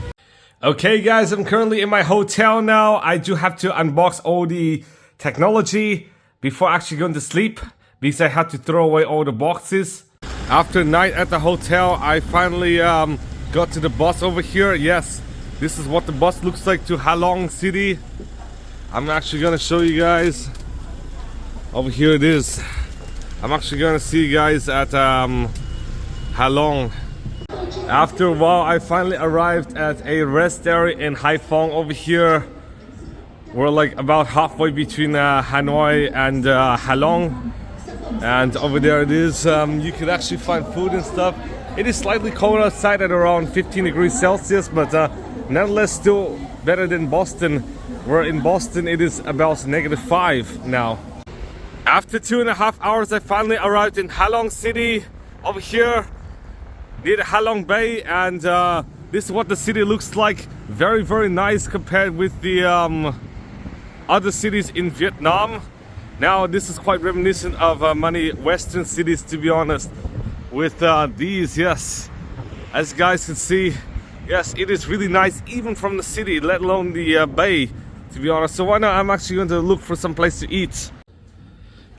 Speaker 1: Okay guys, I'm currently in my hotel now. I do have to unbox all the technology before actually going to sleep, because I had to throw away all the boxes. After a night at the hotel, I finally got to the bus over here. Yes, this is what the bus looks like to Halong City. I'm actually gonna show you guys. Over here it is. I'm actually gonna see you guys at Halong. After a while, I finally arrived at a rest area in Haiphong over here. We're like about halfway between Hanoi and Halong. And over there it is. You could actually find food and stuff. It is slightly cold outside at around 15 degrees Celsius, but nonetheless still better than Boston, where in Boston it is about -5 now. After 2.5 hours, I finally arrived in Halong City over here near the Halong Bay, and this is what the city looks like. Very, very nice compared with the other cities in Vietnam. Now this is quite reminiscent of many Western cities, to be honest, with these, yes. As you guys can see, yes, it is really nice even from the city, let alone the bay, to be honest. So why not, I'm actually going to look for some place to eat.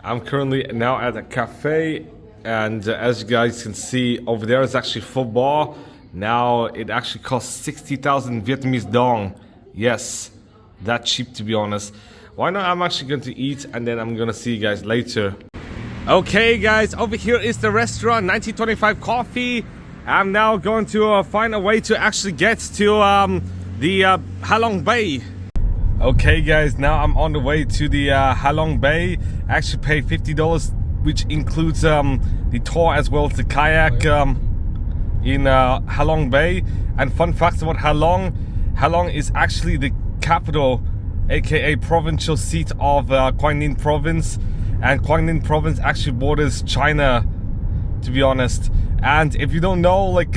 Speaker 1: I'm currently now at a cafe, and as you guys can see, over there is actually pho bar. Now it actually costs 60,000 Vietnamese dong. Yes, that cheap, to be honest. Why not, I'm actually going to eat, and then I'm gonna see you guys later. Okay guys, over here is the restaurant, 1925 Coffee. I'm now going to find a way to actually get to the Halong Bay. Okay guys, now I'm on the way to the Halong Bay. I actually paid $50, which includes the tour as well as the kayak in Halong Bay. And fun facts about Halong: Halong is actually the capital, aka provincial seat of Quang Ninh province, and Quang Ninh province actually borders China, to be honest. And if you don't know, like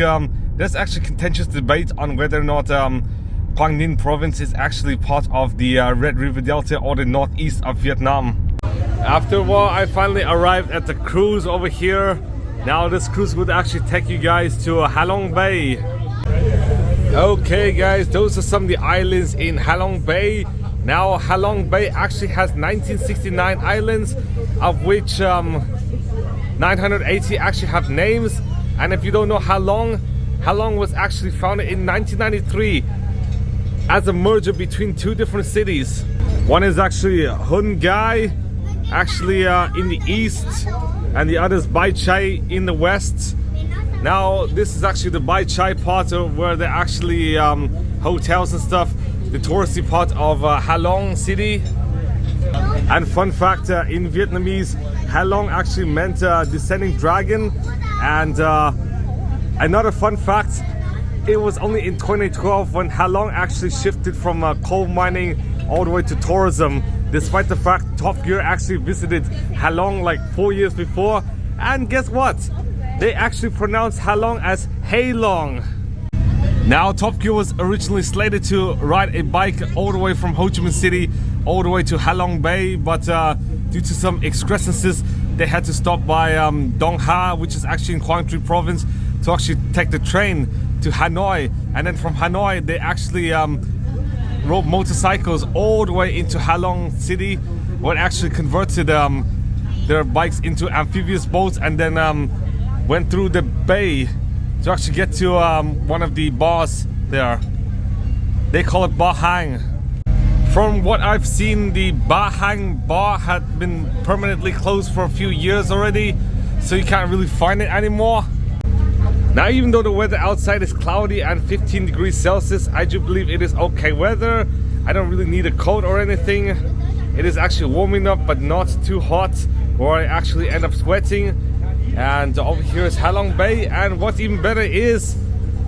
Speaker 1: there's actually contentious debate on whether or not Quang Ninh province is actually part of the Red River Delta or the northeast of Vietnam. After a while, I finally arrived at the cruise over here. Now this cruise would actually take you guys to Halong Bay. Okay guys, those are some of the islands in Halong Bay. Now Halong Bay actually has 1969 islands, of which 980 actually have names. And if you don't know Halong was actually founded in 1993 as a merger between two different cities. One is actually Hun Gai, actually in the east, and the other is Bai Chai in the west. Now this is actually the Bai Chai part where there are actually hotels and stuff, the touristy part of Halong city. And fun fact, in Vietnamese, Halong actually meant descending dragon. And another fun fact, it was only in 2012 when Halong actually shifted from coal mining all the way to tourism, despite the fact Top Gear actually visited Halong like 4 years before. And guess what? They actually pronounced Halong as Halong. Now Top Gear was originally slated to ride a bike all the way from Ho Chi Minh City all the way to Halong Bay, but due to some excrescences, they had to stop by Dong Ha, which is actually in Quang Tri province, to actually take the train to Hanoi. And then from Hanoi, they actually rode motorcycles all the way into Halong city, where it actually converted their bikes into amphibious boats, and then went through the bay to actually get to one of the bars there. They call it Ba Hang. From what I've seen, the Ba Hang bar had been permanently closed for a few years already, so you can't really find it anymore. Now, even though the weather outside is cloudy and 15 degrees Celsius, I do believe it is okay weather. I don't really need a coat or anything. It is actually warming up, but not too hot, or I actually end up sweating. And over here is Halong Bay, and what's even better is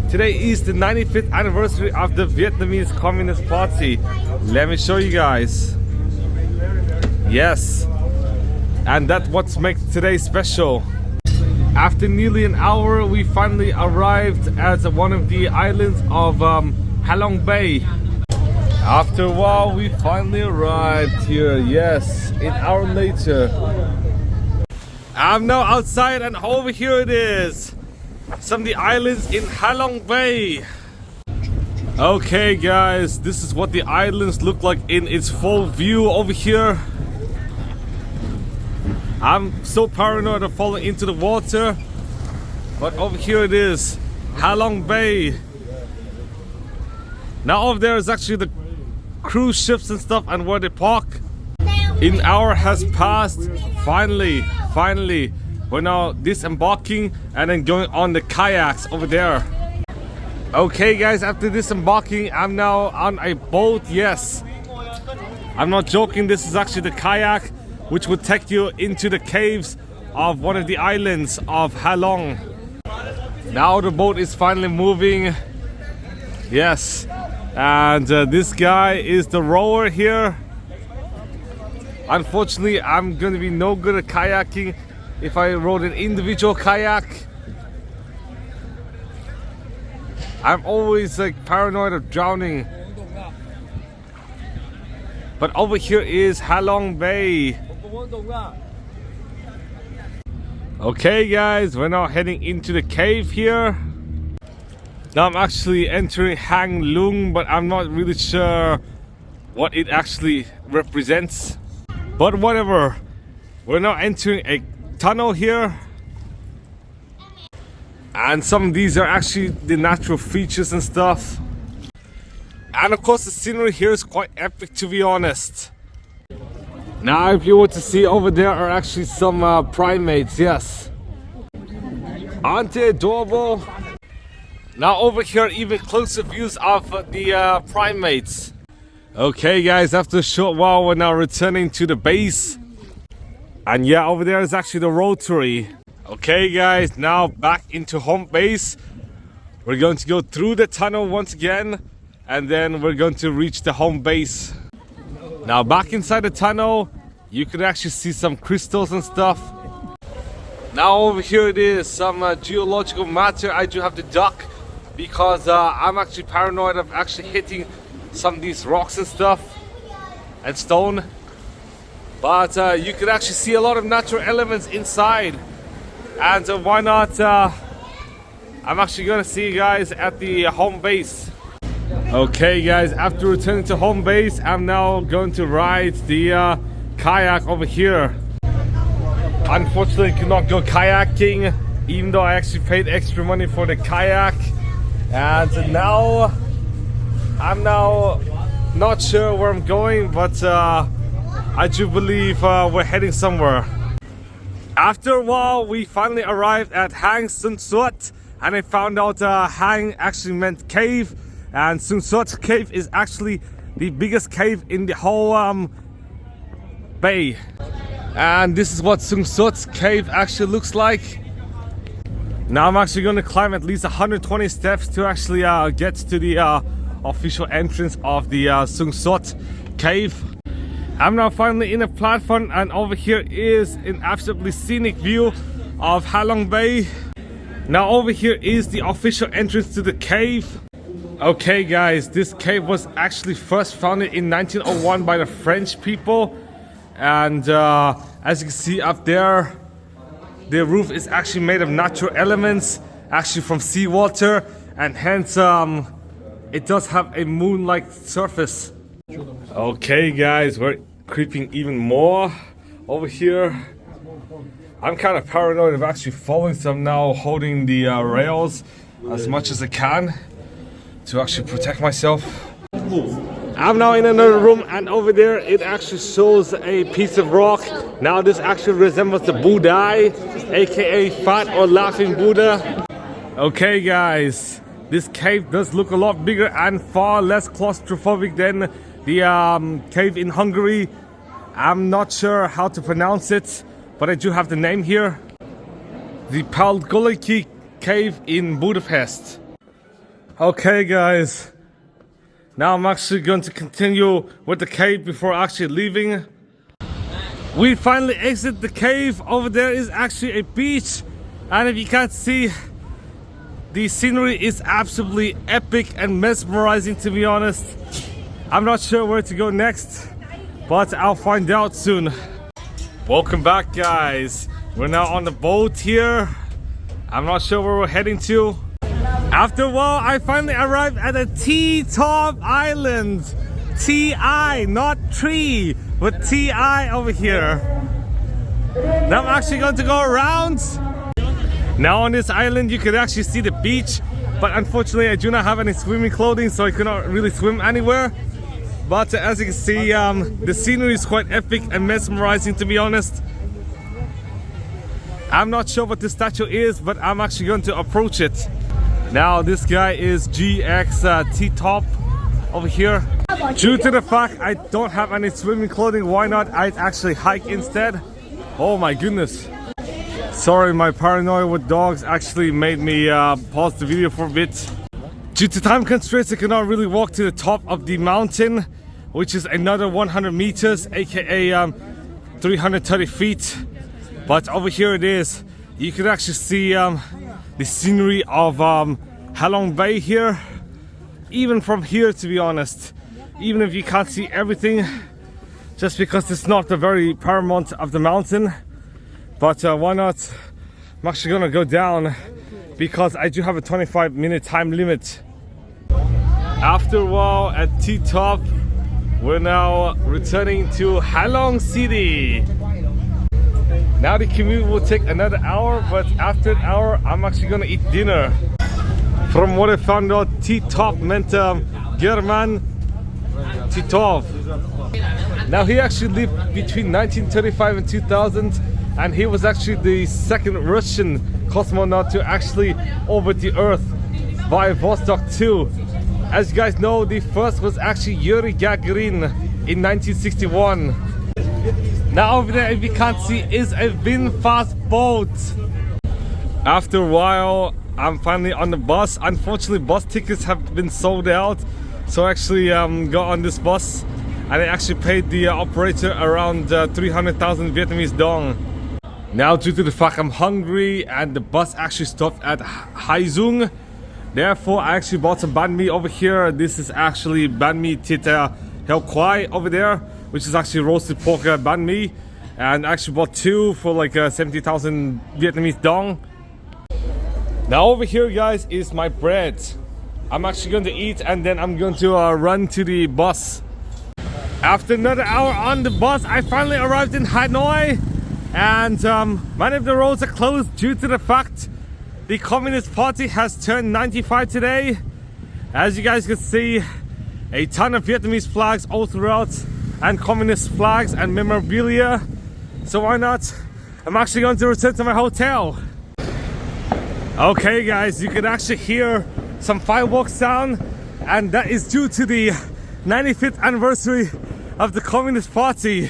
Speaker 1: today is the 95th anniversary of the Vietnamese Communist Party. Let me show you guys. Yes, and that's what makes today special. After nearly an hour, we finally arrived at one of the islands of Halong Bay. After a while, we finally arrived here. Yes, an hour later. I'm now outside, and over here it is. Some of the islands in Halong Bay. Okay guys, this is what the islands look like in its full view over here. I'm so paranoid of falling into the water, but over here it is, Halong Bay. Now over there is actually the cruise ships and stuff, and where they park. An hour has passed. Finally, we're now disembarking and then going on the kayaks over there. Okay guys, after disembarking, I'm now on a boat. Yes, I'm not joking, this is actually the kayak which would take you into the caves of one of the islands of Halong. Now the boat is finally moving. Yes, and this guy is the rower here. Unfortunately, I'm going to be no good at kayaking if I rode an individual kayak. I'm always like paranoid of drowning. But over here is Halong Bay. Okay guys, we're now heading into the cave here. Now I'm actually entering Hang Lung, but I'm not really sure what it actually represents. But whatever, we're now entering a tunnel here. And some of these are actually the natural features and stuff. And of course the scenery here is quite epic, to be honest. Now if you were to see, over there are actually some primates, yes. Aren't they adorable? Now over here, even closer views of the primates. Okay guys, after a short while, we're now returning to the base. And yeah, over there is actually the rotary. Okay guys, now back into home base. We're going to go through the tunnel once again, and then we're going to reach the home base. Now back inside the tunnel, you can actually see some crystals and stuff. Now over here it is, some geological matter I do have to duck because I'm actually paranoid of actually hitting some of these rocks and stuff and stone. But you can actually see a lot of natural elements inside, and why not? I'm actually gonna see you guys at the home base. Okay guys, after returning to home base, I'm now going to ride the kayak over here. Unfortunately, I could not go kayaking, even though I actually paid extra money for the kayak. And now, I'm now not sure where I'm going, but I do believe we're heading somewhere. After a while, we finally arrived at Hang Sun Suat, and I found out Hang actually meant cave, and Sun Suat cave is actually the biggest cave in the whole bay. And this is what Sun Suat cave actually looks like. Now I'm actually going to climb at least 120 steps to actually get to the official entrance of the Sun Suat cave. I'm now finally in a platform, and over here is an absolutely scenic view of Halong Bay. Now over here is the official entrance to the cave. Okay guys, this cave was actually first founded in 1901 by the French people. And as you can see up there, the roof is actually made of natural elements, actually from seawater, and hence it does have a moon-like surface. Okay guys, we're creeping even more over here. I'm kind of paranoid of actually falling, so I'm now holding the rails as much as I can to actually protect myself. I'm now in another room, and over there it actually shows a piece of rock. Now this actually resembles the Buddha, aka Fat or Laughing Buddha. Okay guys, this cave does look a lot bigger and far less claustrophobic than the cave in Hungary. I'm not sure how to pronounce it, but I do have the name here. The Palgoliki cave in Budapest. Okay guys, now I'm actually going to continue with the cave before actually leaving. We finally exit the cave. Over there is actually a beach, and if you can't see, the scenery is absolutely epic and mesmerizing, to be honest. I'm not sure where to go next, but I'll find out soon. Welcome back guys. We're now on the boat here. I'm not sure where we're heading to. After a while, I finally arrived at a T-top island. T-I, not tree, but T-I over here. Now I'm actually going to go around. Now on this island, you can actually see the beach, but unfortunately I do not have any swimming clothing, so I cannot really swim anywhere. But as you can see, the scenery is quite epic and mesmerizing, to be honest. I'm not sure what this statue is, but I'm actually going to approach it. Now this guy is GX T-top over here. Due to the fact I don't have any swimming clothing, why not I'd actually hike instead? Oh my goodness. Sorry, my paranoia with dogs actually made me pause the video for a bit. Due to time constraints, I cannot really walk to the top of the mountain, which is another 100 meters, aka 330 feet. But over here it is. You can actually see the scenery of Halong Bay here. Even from here, to be honest, even if you can't see everything, just because it's not the very paramount of the mountain. But why not? I'm actually gonna go down because I do have a 25-minute time limit. After a while at T-top, we're now returning to Halong City. Now the commute will take another hour, but after an hour, I'm actually gonna eat dinner. From what I found out, T-top meant German Titov. Now he actually lived between 1935 and 2000, and he was actually the second Russian cosmonaut to actually orbit the Earth via Vostok 2. As you guys know, the first was actually Yuri Gagarin in 1961. Now over there, if you can't see, is a VinFast boat. After a while, I'm finally on the bus. Unfortunately, bus tickets have been sold out, so I actually got on this bus, and I actually paid the operator around 300,000 Vietnamese dong. Now, due to the fact I'm hungry and the bus actually stopped at Hai Dung, Therefore, I actually bought some banh mi over here. This is actually banh mi thịt heo quai over there, which is actually roasted pork banh mi. And I actually bought two for like 70,000 Vietnamese dong. Now over here, guys, is my bread. I'm actually going to eat and then I'm going to run to the bus. After another hour on the bus, I finally arrived in Hanoi. And many of the roads are closed due to the fact the Communist Party has turned 95 today. As you guys can see, a ton of Vietnamese flags all throughout and communist flags and memorabilia. So why not? I'm actually going to return to my hotel. Okay guys, you can actually hear some fireworks sound, and that is due to the 95th anniversary of the Communist Party.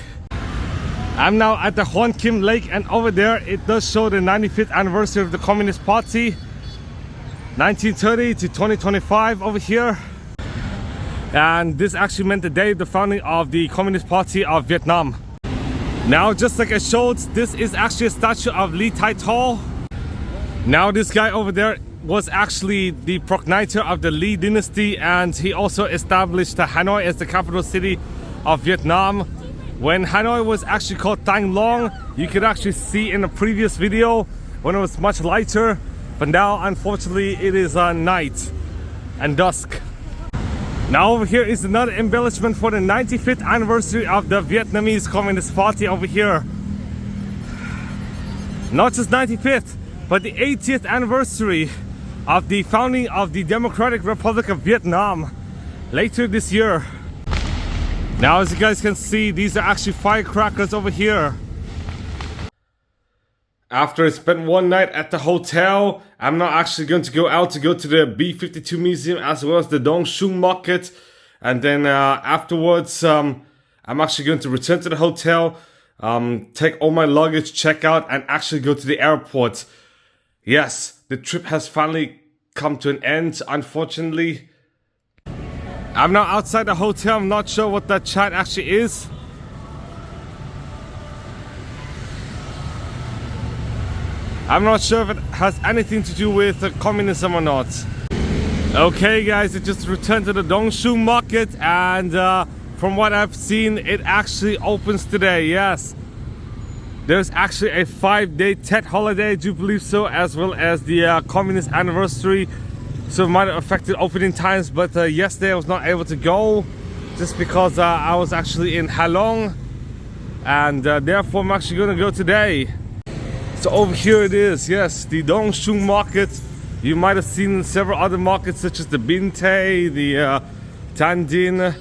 Speaker 1: I'm now at the Huan Kim Lake, and over there it does show the 95th anniversary of the Communist Party, 1930 to 2025 over here. And this actually meant the day of the founding of the Communist Party of Vietnam. Now, just like I showed, this is actually a statue of Ly Thai Tho. Now this guy over there was actually the progenitor of the Ly dynasty, and he also established Hanoi as the capital city of Vietnam. When Hanoi was actually called Thang Long, you could actually see in the previous video when it was much lighter, but now unfortunately it is night and dusk. Now over here is another embellishment for the 95th anniversary of the Vietnamese Communist Party over here. Not just 95th, but the 80th anniversary of the founding of the Democratic Republic of Vietnam later this year. Now, as you guys can see, these are actually firecrackers over here. After I spent one night at the hotel, I'm now actually going to go out to go to the B52 Museum as well as the Xuan Market. And then afterwards, I'm actually going to return to the hotel, take all my luggage, check out, and actually go to the airport. Yes, the trip has finally come to an end, unfortunately. I'm now outside the hotel. I'm not sure what that chat actually is. I'm not sure if it has anything to do with communism or not. Okay guys, I just returned to the Xuan Market, and from what I've seen, it actually opens today. Yes, there's actually a 5-day Tet holiday, I do believe so, as well as the communist anniversary. So it might have affected opening times, but yesterday I was not able to go just because I was actually in Halong, and therefore I'm actually going to go today. So over here it is, yes, the Xuan Market. You might have seen several other markets such as the Bin Tay, the Tan Dinh,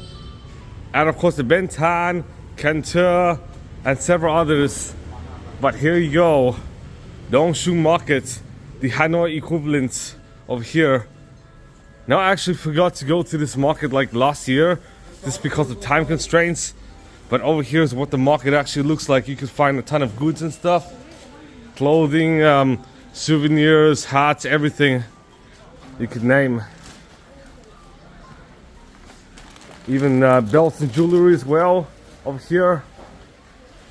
Speaker 1: and of course the Ben Tan, Can Thơ, and several others. But here you go, Xuan Market, the Hanoi equivalent over here. Now I actually forgot to go to this market like last year, just because of time constraints. But over here is what the market actually looks like. You can find a ton of goods and stuff. Clothing, souvenirs, hats, everything you could name. Even belts and jewelry as well over here.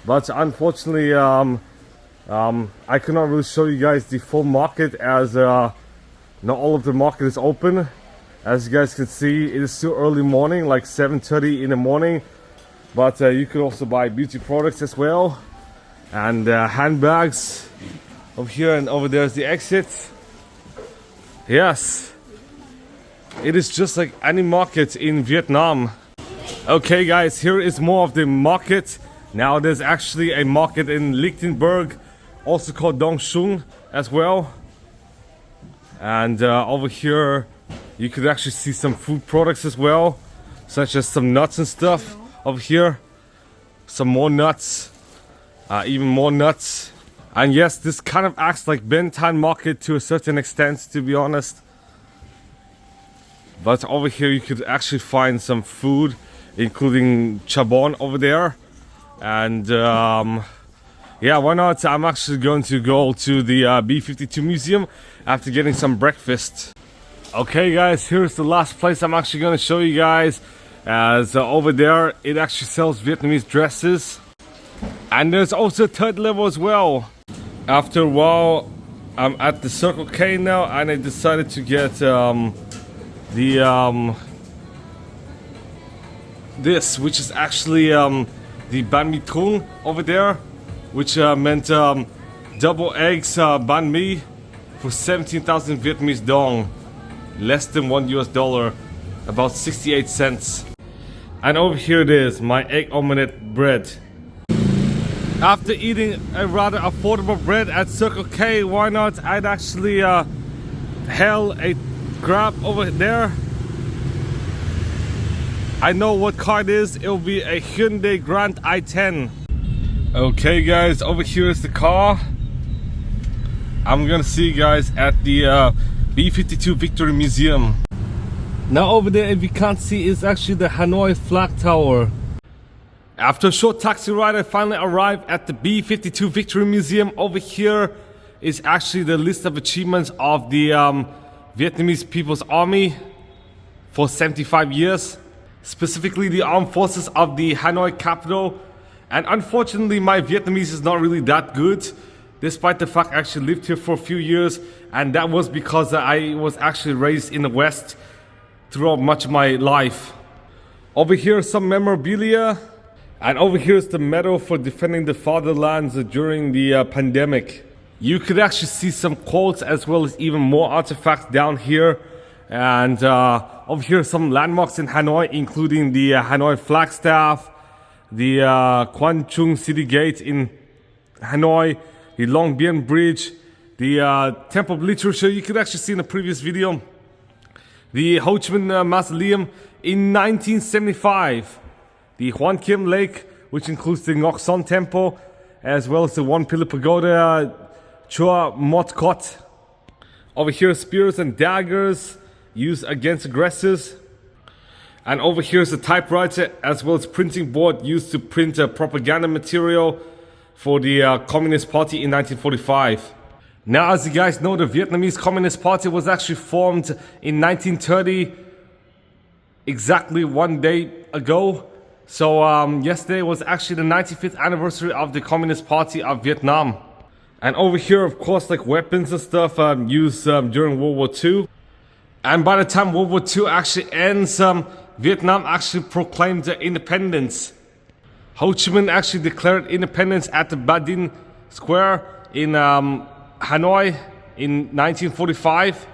Speaker 1: But unfortunately, I cannot really show you guys the full market, as not all of the market is open. As you guys can see, it is still early morning, like 7:30 in the morning. But you could also buy beauty products as well, and handbags over here, and over there is the exit. Yes, it is just like any market in Vietnam. Okay guys, here is more of the market. Now there's actually a market in Lichtenberg, also called Xuan as well. And over here you could actually see some food products as well, such as some nuts and stuff over here. Some more nuts, even more nuts. And yes, this kind of acts like Ben Tan Market to a certain extent, to be honest. But over here you could actually find some food, including chabon over there. And yeah, why not? I'm actually going to go to the B52 Museum after getting some breakfast. Okay guys, here's the last place I'm actually going to show you guys, as over there it actually sells Vietnamese dresses. And there's also a third level as well. After a while, I'm at the Circle K now, and I decided to get this, which is actually the banh mi tung over there, which meant double eggs banh mi for 17,000 Vietnamese dong, less than $1, about 68 cents. And over here it is, my egg omelette bread. After eating a rather affordable bread at Circle K, why not? I'd actually hail a Grab over there. I know what car it is. It'll be a Hyundai Grand i10. Okay guys, over here is the car. I'm gonna see you guys at the B52 Victory Museum. Now over there, if you can't see, is actually the Hanoi flag tower. After a short taxi ride, I finally arrived at the B52 Victory Museum. Over here is actually the list of achievements of the Vietnamese People's Army for 75 years. Specifically the armed forces of the Hanoi capital. And unfortunately, my Vietnamese is not really that good, despite the fact I actually lived here for a few years. And that was because I was actually raised in the West throughout much of my life. Over here is some memorabilia. And over here is the medal for defending the fatherlands during the pandemic. You could actually see some quotes as well as even more artifacts down here. And over here are some landmarks in Hanoi, including the Hanoi Flagstaff, the Quan Trung City Gate in Hanoi, the Long Bien Bridge, the Temple of Literature you could actually see in the previous video, the Ho Chi Minh Mausoleum in 1975, the Hoan Kiem Lake, which includes the Ngoc Son Temple, as well as the One Pillar Pagoda, Chua Mot Kot. Over here, spears and daggers used against aggressors. And over here is the typewriter, as well as printing board used to print propaganda material for the Communist Party in 1945. Now, as you guys know, the Vietnamese Communist Party was actually formed in 1930, exactly one day ago. So yesterday was actually the 95th anniversary of the Communist Party of Vietnam. And over here, of course, like weapons and stuff used during World War II. And by the time World War II actually ends, Vietnam actually proclaimed their independence. Ho Chi Minh actually declared independence at the Ba Dinh Square in Hanoi in 1945.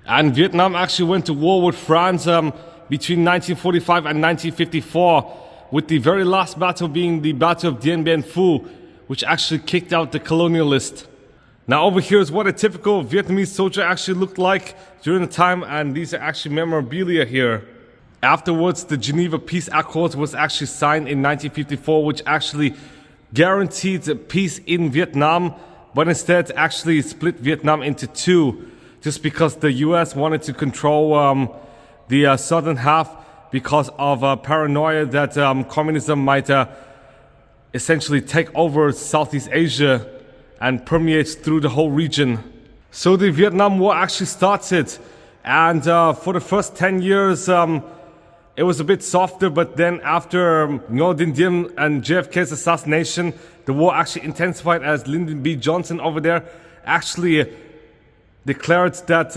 Speaker 1: And Vietnam actually went to war with France between 1945 and 1954, with the very last battle being the Battle of Dien Bien Phu, which actually kicked out the colonialists. Now over here is what a typical Vietnamese soldier actually looked like during the time, and these are actually memorabilia here. Afterwards, the Geneva Peace Accords was actually signed in 1954, which actually guaranteed peace in Vietnam, but instead actually split Vietnam into two, just because the US wanted to control the southern half because of paranoia that communism might essentially take over Southeast Asia and permeates through the whole region. So the Vietnam War actually started, and for the first 10 years it was a bit softer, but then after Ngo Dinh Diem and JFK's assassination, the war actually intensified as Lyndon B. Johnson over there actually declared that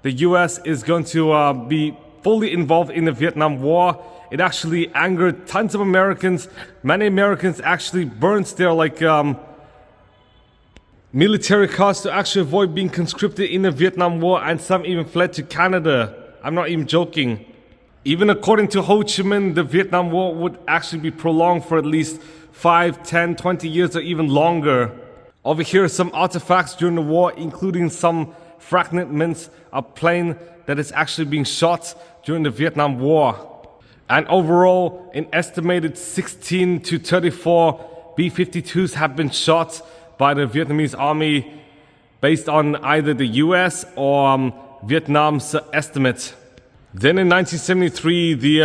Speaker 1: the US is going to be fully involved in the Vietnam War. It actually angered tons of Americans. Many Americans actually burned their military cars to actually avoid being conscripted in the Vietnam War, and some even fled to Canada. I'm not even joking. Even according to Ho Chi Minh, the Vietnam War would actually be prolonged for at least 5, 10, 20 years or even longer. Over here are some artifacts during the war, including some fragments of plane that is actually being shot during the Vietnam War. And overall, an estimated 16 to 34 B-52s have been shot by the Vietnamese army based on either the US or Vietnam's estimate. Then in 1973, the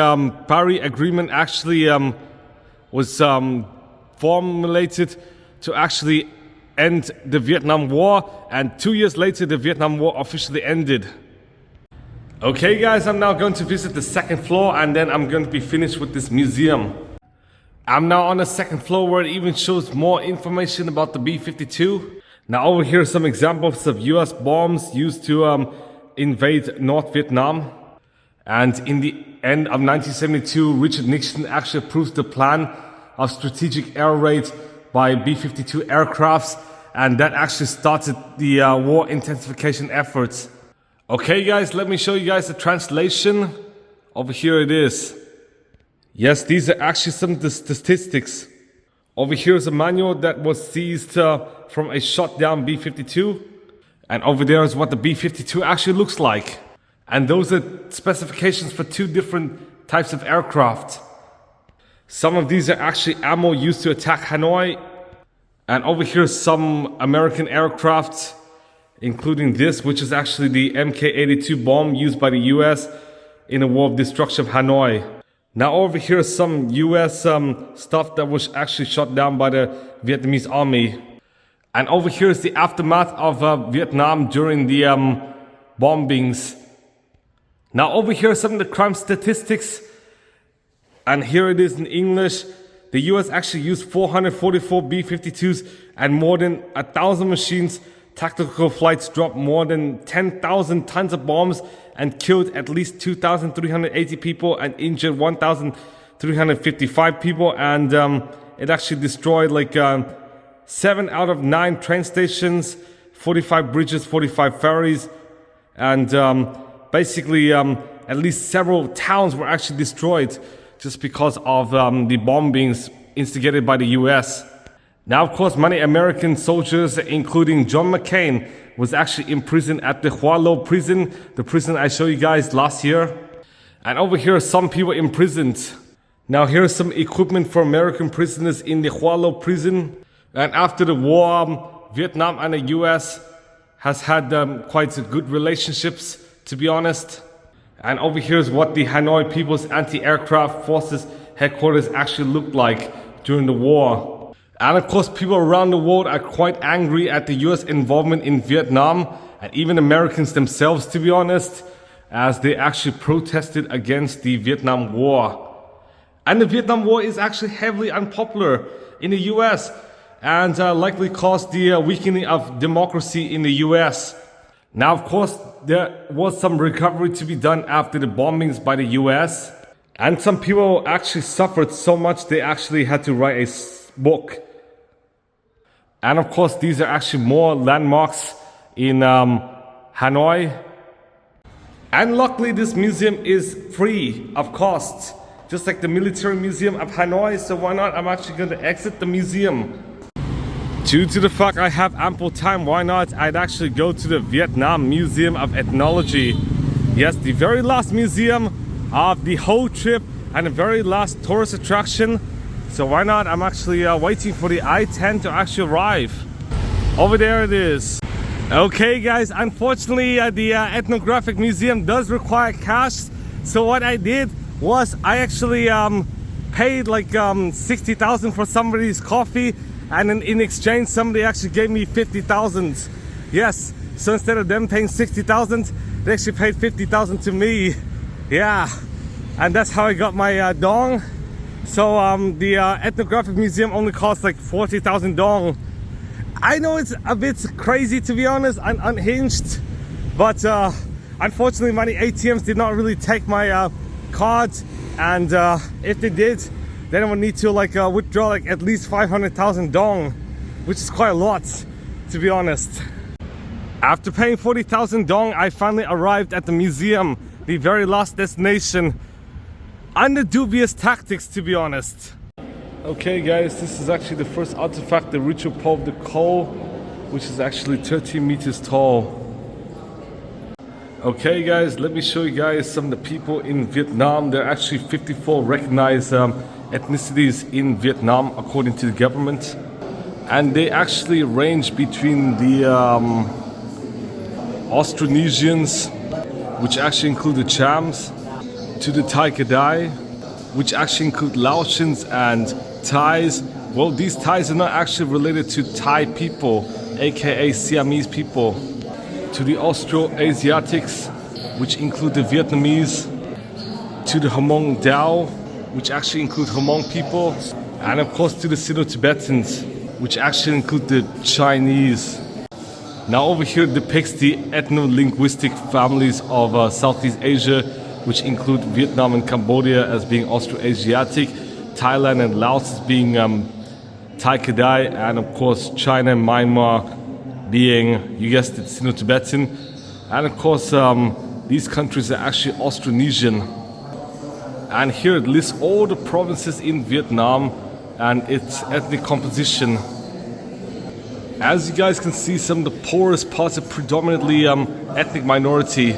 Speaker 1: Paris Agreement actually was formulated to actually end the Vietnam War, and 2 years later the Vietnam War officially ended. Okay guys, I'm now going to visit the second floor, and then I'm going to be finished with this museum. I'm now on the second floor, where it even shows more information about the B-52. Now over here are some examples of US bombs used to invade North Vietnam. And in the end of 1972, Richard Nixon actually approves the plan of strategic air raid by B52 aircrafts, and that actually started the war intensification efforts. Okay guys, let me show you guys the translation. Over here it is. Yes, these are actually some of the statistics. Over here is a manual that was seized from a shot down B52. And over there is what the B52 actually looks like. And those are specifications for two different types of aircraft. Some of these are actually ammo used to attack Hanoi. And over here is some American aircraft, including this, which is actually the Mk-82 bomb used by the US in the war of destruction of Hanoi. Now over here is some US stuff that was actually shot down by the Vietnamese army. And over here is the aftermath of Vietnam during the bombings. Now over here are some of the crime statistics. And here it is in English. The US actually used 444 B-52s and more than 1,000 machines. Tactical flights dropped more than 10,000 tons of bombs and killed at least 2,380 people and injured 1,355 people. And it actually destroyed like 7 out of 9 train stations, 45 bridges, 45 ferries. And basically at least several towns were actually destroyed just because of the bombings instigated by the US. Now, of course, many American soldiers, including John McCain, was actually imprisoned at the Hoa Lo prison, the prison I showed you guys last year. And over here are some people imprisoned. Now, here's some equipment for American prisoners in the Hoa Lo prison. And after the war, Vietnam and the US has had quite good relationships, to be honest. And over here is what the Hanoi People's Anti-Aircraft Forces headquarters actually looked like during the war. And of course, people around the world are quite angry at the US involvement in Vietnam, and even Americans themselves, to be honest, as they actually protested against the Vietnam War. And the Vietnam War is actually heavily unpopular in the US and likely caused the weakening of democracy in the US. Now, of course, there was some recovery to be done after the bombings by the US, and some people actually suffered so much they actually had to write a book. And of course, these are actually more landmarks in Hanoi. And luckily, this museum is free of cost, just like the military museum of Hanoi. So why not? I'm actually going to exit the museum. Due to the fact I have ample time, why not? I'd actually go to the Vietnam Museum of Ethnology. Yes, the very last museum of the whole trip and the very last tourist attraction. So why not? I'm actually waiting for the I-10 to actually arrive. Over there it is. Okay guys, unfortunately the ethnographic museum does require cash. So what I did was I actually paid like 60,000 for somebody's coffee, and then in exchange somebody actually gave me 50,000. Yes, so instead of them paying 60,000, they actually paid 50,000 to me. Yeah, and that's how I got my dong. So the ethnographic museum only costs like 40,000 dong. I know it's a bit crazy, to be honest, and unhinged, but unfortunately many ATMs did not really take my card, and if they did, then I would need to like withdraw like at least 500,000 dong, which is quite a lot, to be honest. After paying 40,000 dong, I finally arrived at the museum, the very last destination, under dubious tactics, to be honest. Okay guys, this is actually the first artifact, the ritual pole of the coal, which is actually 13 meters tall. Okay guys, let me show you guys some of the people in Vietnam. There are actually 54 recognized ethnicities in Vietnam according to the government. And they actually range between the Austronesians, which actually include the Chams, to the Thai Kadai, which actually include Laotians and Thais. Well, these Thais are not actually related to Thai people, aka Siamese people. To the Austro-Asiatics, which include the Vietnamese. To the Hmong Dao, which actually include Hmong people. And of course to the Sino-Tibetans, which actually include the Chinese. Now over here depicts the ethno-linguistic families of Southeast Asia, which include Vietnam and Cambodia as being Austroasiatic, Thailand and Laos as being Thai Kadai, and of course China and Myanmar being, you guessed it, Sino-Tibetan. And of course these countries are actually Austronesian. And here it lists all the provinces in Vietnam and its ethnic composition. As you guys can see, some of the poorest parts are predominantly ethnic minority.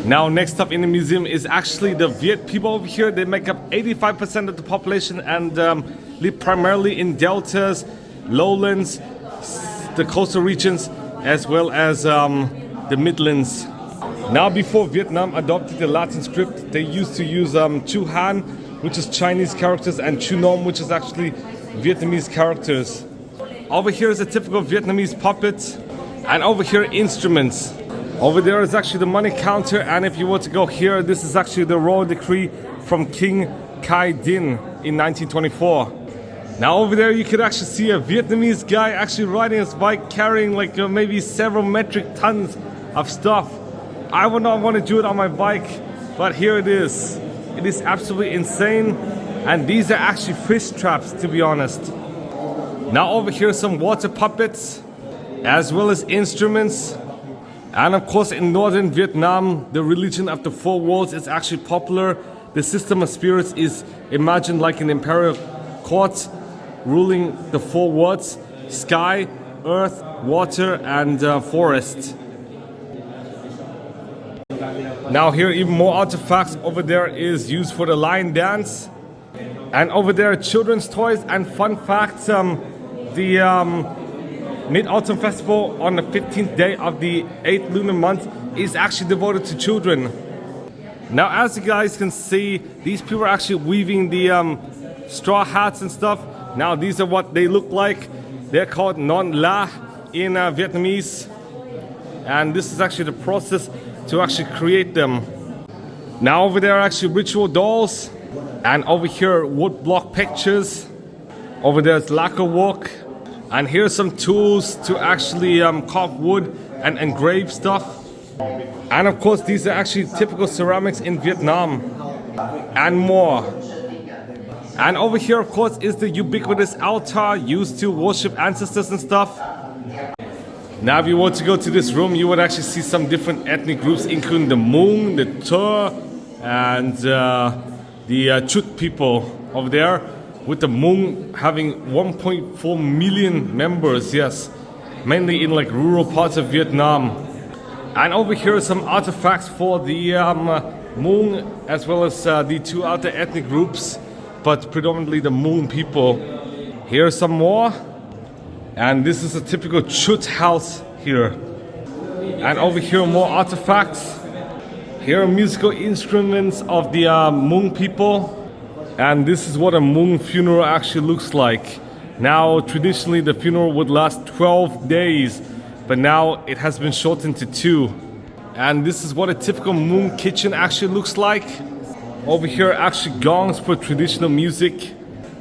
Speaker 1: Now next up in the museum is actually the Viet people over here. They make up 85% of the population and live primarily in deltas, lowlands, the coastal regions, as well as the Midlands. Now before Vietnam adopted the Latin script, they used to use Chu Han, which is Chinese characters, and Chu Nom, which is actually Vietnamese characters. Over here is a typical Vietnamese puppet, and over here instruments. Over there is actually the money counter, and if you were to go here, this is actually the royal decree from King Khai Dinh in 1924. Now over there you could actually see a Vietnamese guy actually riding his bike carrying like maybe several metric tons of stuff. I would not want to do it on my bike, but here it is. It is absolutely insane, and these are actually fish traps, to be honest. Now over here some water puppets, as well as instruments. And of course in northern Vietnam, the religion of the four worlds is actually popular. The system of spirits is imagined like an imperial court ruling the four worlds: sky, earth, water, and forest. Now here even more artifacts. Over there is used for the lion dance. And over there children's toys. And fun fact, the Mid-Autumn Festival on the 15th day of the 8th lunar month is actually devoted to children. Now as you guys can see, these people are actually weaving the straw hats and stuff. Now these are what they look like. They're called non la in Vietnamese. And this is actually the process to actually create them. Now over there are actually ritual dolls. And over here wood block pictures. Over there is lacquer work. And here's some tools to actually carve wood and engrave stuff. And of course these are actually typical ceramics in Vietnam. And more. And over here of course is the ubiquitous altar used to worship ancestors and stuff. Now if you were to go to this room, you would actually see some different ethnic groups, including the Hmong, the Tur, and the Chut people over there. With the Hmong having 1.4 million members, yes, mainly in like rural parts of Vietnam. And over here are some artifacts for the Hmong as well as the two other ethnic groups, but predominantly the Hmong people. Here are some more, and this is a typical Chut house here. And over here more artifacts. Here are musical instruments of the Hmong people. And this is what a Hmong funeral actually looks like. Now, traditionally the funeral would last 12 days, but now it has been shortened to 2. And this is what a typical Hmong kitchen actually looks like. Over here are actually gongs for traditional music.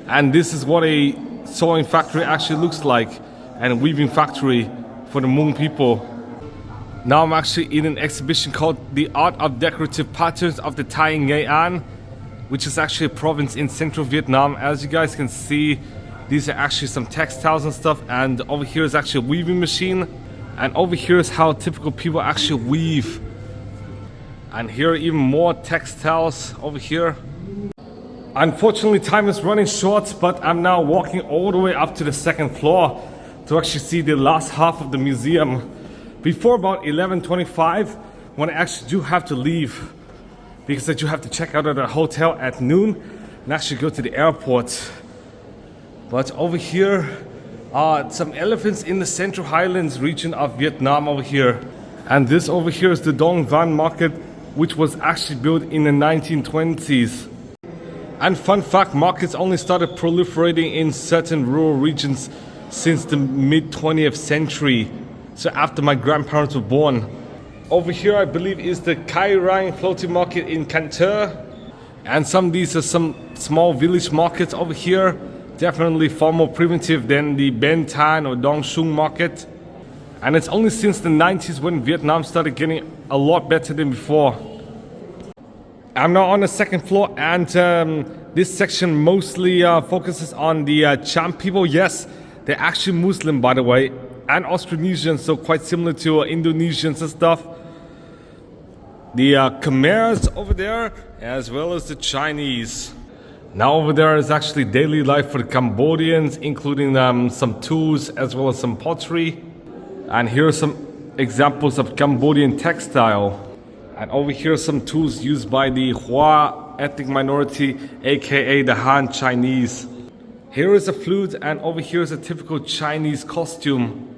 Speaker 1: And this is what a sewing factory actually looks like, and a weaving factory for the Hmong people. Now I'm actually in an exhibition called The Art of Decorative Patterns of the Thai Nghệ An, which is actually a province in central Vietnam. As you guys can see, these are actually some textiles and stuff, and over here is actually a weaving machine, and over here is how typical people actually weave. And here are even more textiles over here. Unfortunately time is running short, but I'm now walking all the way up to the second floor to actually see the last half of the museum before about 11:25, when I actually do have to leave, because I do have to check out at a hotel at noon and actually go to the airport. But over here are some elephants in the Central Highlands region of Vietnam over here. And this over here is the Dong Van Market, which was actually built in the 1920s. And fun fact, markets only started proliferating in certain rural regions since the mid-20th century. So after my grandparents were born. Over here I believe is the Kai Rang floating market in Can Tho. And some of these are some small village markets over here. Definitely far more primitive than the Ben Tan or Dong Sung market. And it's only since the 90s when Vietnam started getting a lot better than before. I'm now on the second floor, and this section mostly focuses on the Cham people. Yes, they're actually Muslim, by the way, and Austronesians, so quite similar to Indonesians and stuff. The Khmers over there, as well as the Chinese. Now over there is actually daily life for the Cambodians, including some tools as well as some pottery. And here are some examples of Cambodian textile. And over here are some tools used by the Hua ethnic minority, aka the Han Chinese. Here is a flute, and over here is a typical Chinese costume.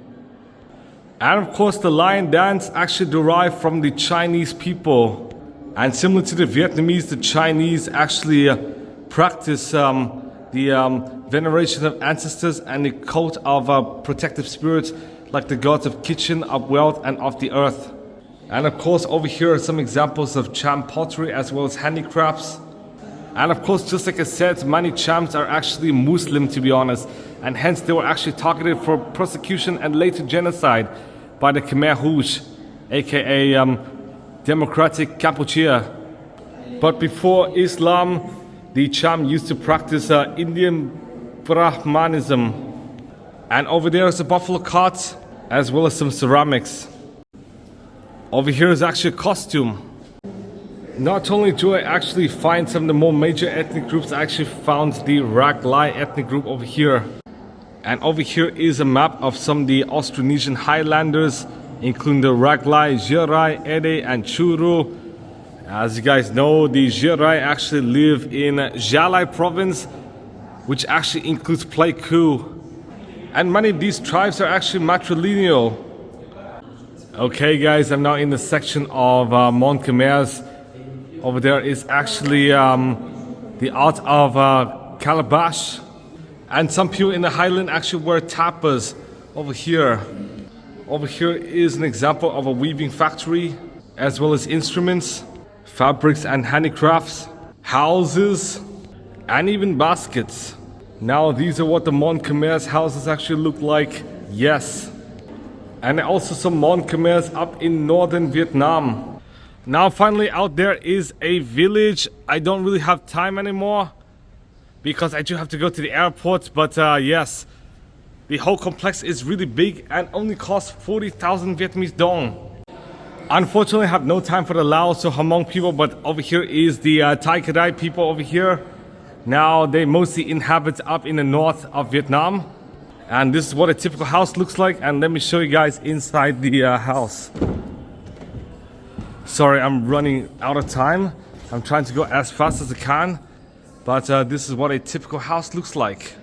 Speaker 1: And of course the lion dance actually derived from the Chinese people. And similar to the Vietnamese, the Chinese actually practice the veneration of ancestors and the cult of protective spirits like the gods of kitchen, of wealth, and of the earth. And of course over here are some examples of Cham pottery as well as handicrafts. And of course, just like I said, many Chams are actually Muslim, to be honest, and hence they were actually targeted for persecution and later genocide by the Khmer Rouge, aka Democratic Kampuchea. But before Islam, the Cham used to practice Indian Brahmanism. And over there is a buffalo cart, as well as some ceramics. Over here is actually a costume. Not only do I actually find some of the more major ethnic groups, I actually found the Raglai ethnic group over here. And over here is a map of some of the Austronesian Highlanders, including the Raglai, Jerai, Ede, and Churu. As you guys know, the Jerai actually live in Jalai province, which actually includes Pleiku. And many of these tribes are actually matrilineal. Okay guys, I'm now in the section of Mon Khmer's. Over there is actually the art of calabash. And some people in the highland actually wear tapas over here. Over here is an example of a weaving factory, as well as instruments, fabrics and handicrafts, houses, and even baskets. Now these are what the Mon Khmer's houses actually look like, yes. And also some Mon Khmer's up in northern Vietnam. Now finally out there is a village. I don't really have time anymore because I do have to go to the airport, but yes, the whole complex is really big and only costs 40,000 Vietnamese dong. Unfortunately I have no time for the Laos or Hmong people, but over here is the Thai Kadai people over here. Now they mostly inhabit up in the north of Vietnam. And this is what a typical house looks like, and let me show you guys inside the house. Sorry, I'm running out of time. I'm trying to go as fast as I can, but this is what a typical house looks like.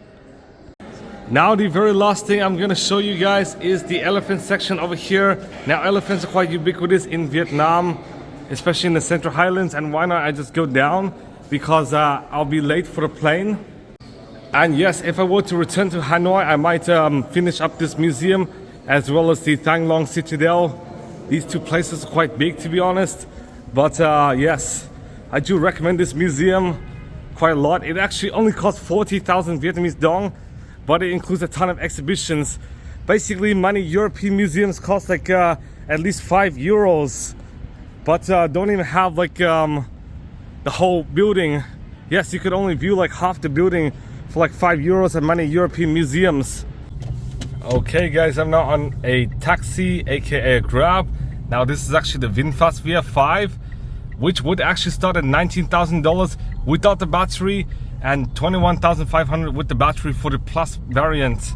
Speaker 1: Now the very last thing I'm gonna show you guys is the elephant section over here. Now elephants are quite ubiquitous in Vietnam, especially in the Central Highlands, and why not I just go down, because I'll be late for the plane. And yes, if I were to return to Hanoi, I might finish up this museum as well as the Thang Long Citadel. These two places are quite big, to be honest. But yes, I do recommend this museum quite a lot. It actually only costs 40,000 Vietnamese dong, but it includes a ton of exhibitions. Basically, many European museums cost like at least €5, but don't even have like the whole building. Yes, you could only view like half the building for like €5 at many European museums. Okay guys, I'm now on a taxi, aka a Grab. Now this is actually the VinFast VF5, which would actually start at $19,000 without the battery and $21,500 with the battery for the Plus variant,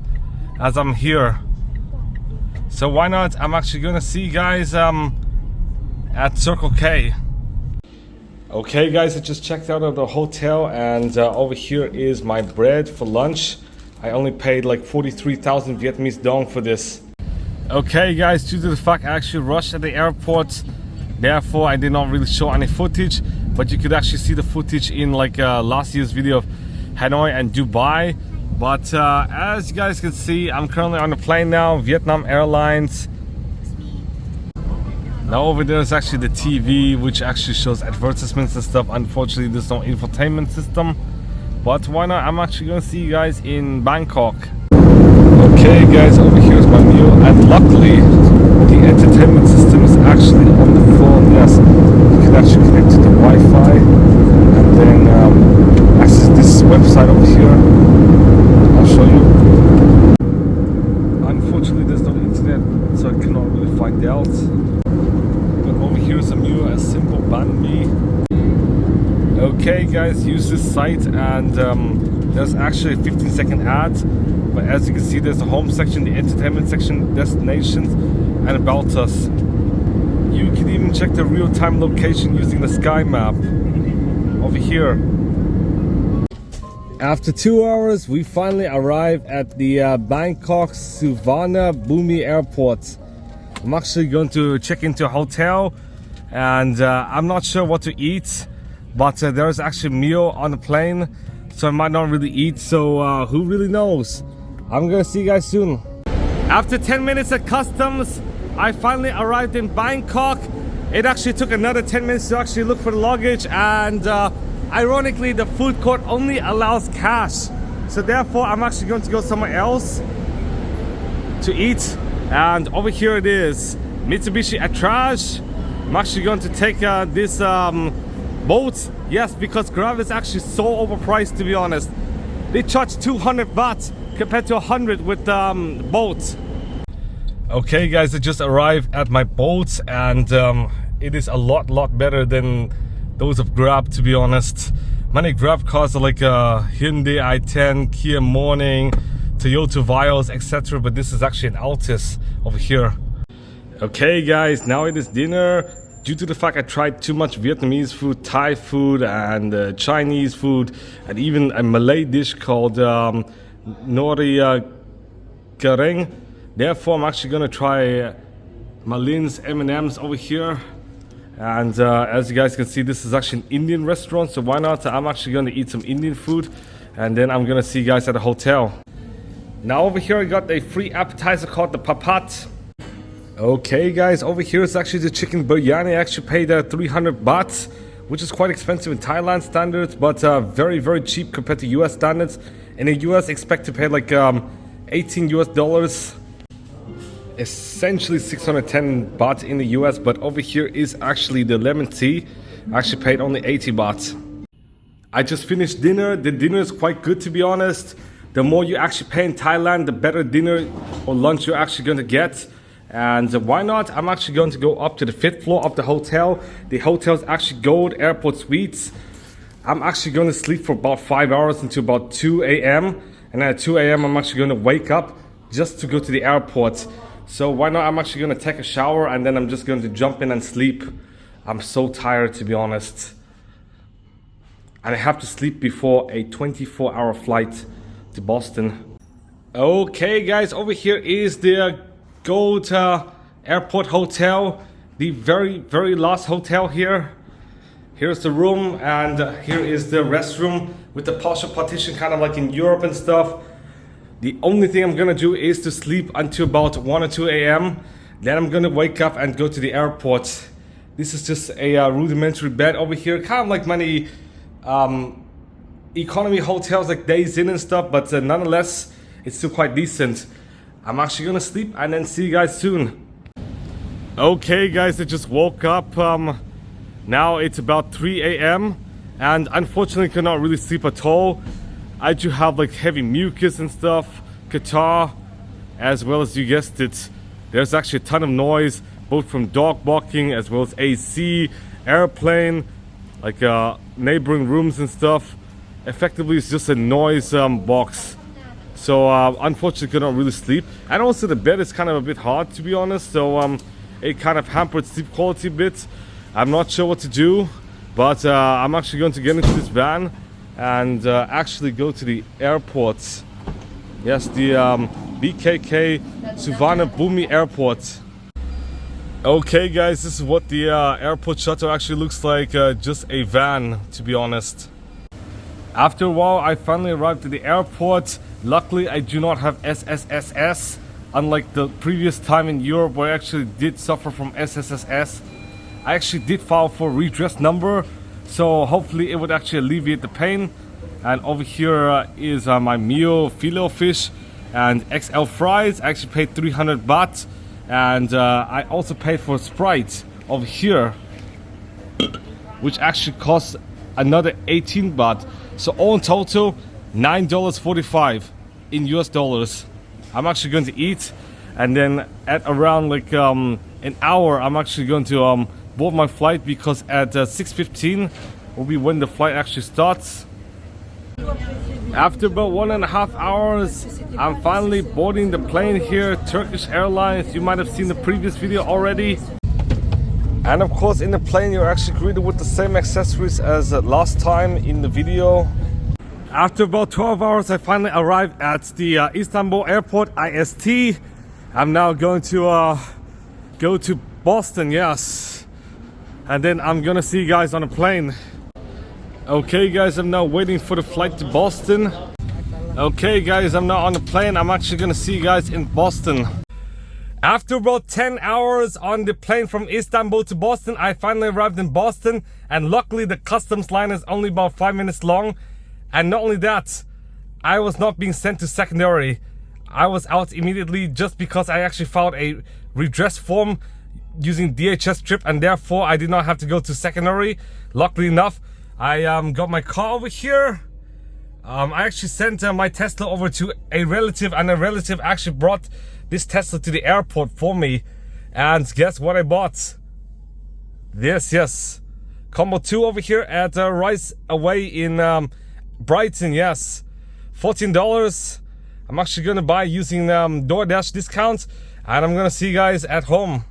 Speaker 1: as I'm here. So why not? I'm actually gonna see you guys at Circle K. Okay guys, I just checked out of the hotel, and over here is my bread for lunch. I only paid like 43,000 Vietnamese dong for this. Okay guys, due to the fact I actually rushed at the airport, therefore I did not really show any footage, but you could actually see the footage in like last year's video of Hanoi and Dubai. But as you guys can see, I'm currently on the plane now, Vietnam Airlines. Now over there is actually the TV, which actually shows advertisements and stuff. Unfortunately, there's no infotainment system, but why not? I'm actually gonna see you guys in Bangkok. Okay guys, over here is my meal, and luckily The entertainment system is actually on the phone. Yes, you can actually connect to the Wi-Fi and then access this website over here. I'll show you. Unfortunately, there's no internet, so I cannot really find out. But over here is a simple banh mi. Okay, guys, use this site, and there's actually a 15-second ad. But as you can see, there's the home section, the entertainment section, destinations, and about us. You can even check the real-time location using the sky map over here. After 2 hours, we finally arrived at the Bangkok Suvarnabhumi Airport. I'm actually going to check into a hotel, and I'm not sure what to eat, but there's actually a meal on the plane, so I might not really eat, so who really knows? I'm gonna see you guys soon. After 10 minutes at customs, I finally arrived in Bangkok. It actually took another 10 minutes to actually look for the luggage, and ironically, the food court only allows cash. So therefore, I'm actually going to go somewhere else to eat. And over here it is, Mitsubishi Attrage. I'm actually going to take this boat. Yes, because Grab is actually so overpriced, to be honest. They charge 200 baht compared to 100 with boat. Okay, guys, I just arrived at my boat, and it is a lot better than those of Grab, to be honest. Many Grab cars are like Hyundai i10, Kia Morning, Toyota Vios, etc. But this is actually an Altis over here. Okay, guys, now it is dinner. Due to the fact I tried too much Vietnamese food, Thai food, and Chinese food, and even a Malay dish called nori goreng. Therefore, I'm actually gonna try Malin's M&M's over here. And as you guys can see, this is actually an Indian restaurant, so why not? I'm actually gonna eat some Indian food, and then I'm gonna see you guys at the hotel. Now over here I got a free appetizer called the papat. Okay, guys, over here is actually the chicken biryani. I actually paid 300 baht, which is quite expensive in Thailand standards, but very cheap compared to US standards. In the US, expect to pay like $18 US, essentially 610 baht in the US. But over here is actually the lemon tea. I actually paid only 80 baht. I just finished dinner. The dinner is quite good, to be honest. The more you actually pay in Thailand, the better dinner or lunch you're actually going to get. And why not? I'm actually going to go up to the 5th floor of the hotel. The hotel is actually Gold Airport Suites. I'm actually going to sleep for about 5 hours until about 2 a.m. And at 2 a.m. I'm actually going to wake up just to go to the airport. So why not? I'm actually going to take a shower, and then I'm just going to jump in and sleep. I'm so tired, to be honest. And I have to sleep before a 24-hour flight to Boston. Okay, guys, over here is the Gold Airport Hotel, the very last hotel here. Here's the room, and here is the restroom with the partial partition, kind of like in Europe and stuff. The only thing I'm gonna do is to sleep until about 1 or 2 a.m. Then I'm gonna wake up and go to the airport. This is just a rudimentary bed over here, kind of like many economy hotels like Days Inn and stuff, but nonetheless, it's still quite decent. I'm actually gonna sleep and then see you guys soon. Okay, guys, I just woke up. Now it's about 3 a.m. and unfortunately cannot really sleep at all. I do have like heavy mucus and stuff, catarrh, as well as, you guessed it, there's actually a ton of noise, both from dog barking as well as AC, airplane, like neighboring rooms and stuff. Effectively, it's just a noise box. So unfortunately could not really sleep, and also the bed is kind of a bit hard, to be honest, so it kind of hampered sleep quality a bit. I'm not sure what to do, but I'm actually going to get into this van and actually go to the airport. Yes, the BKK Suvarnabhumi Airport. Okay, guys, this is what the airport shuttle actually looks like, just a van, to be honest. After a while, I finally arrived at the airport. Luckily, I do not have SSSS, unlike the previous time in Europe where I actually did suffer from SSSS. I actually did file for a redress number, so hopefully it would actually alleviate the pain. And over here is my meal, filet fish and XL fries. I actually paid 300 baht, and I also paid for Sprite over here, which actually costs another 18 baht. So all in total, $9.45 in US dollars. I'm actually going to eat, and then at around like an hour, I'm actually going to board my flight, because at 6:15 will be when the flight actually starts. After about 1.5 hours, I'm finally boarding the plane here, Turkish Airlines. You might have seen the previous video already. And of course, in the plane, you're actually greeted with the same accessories as last time in the video. After about 12 hours, I finally arrived at the Istanbul airport, IST. I'm now going to go to Boston, yes. And then I'm gonna see you guys on a plane. Okay guys, I'm now waiting for the flight to Boston. Okay guys, I'm now on the plane. I'm actually gonna see you guys in Boston. After about 10 hours on the plane from Istanbul to Boston, I finally arrived in Boston, and luckily the customs line is only about 5 minutes long. And not only that, I was not being sent to secondary. I was out immediately just because I actually filed a redress form using DHS trip, and therefore I did not have to go to secondary. Luckily enough, I got my car over here. I actually sent my Tesla over to a relative, and a relative actually brought this Tesla to the airport for me. And guess what I bought? Yes. Combo 2 over here at Rice Away in Brighton, yes. $14. I'm actually gonna buy using DoorDash discount, and I'm gonna see you guys at home.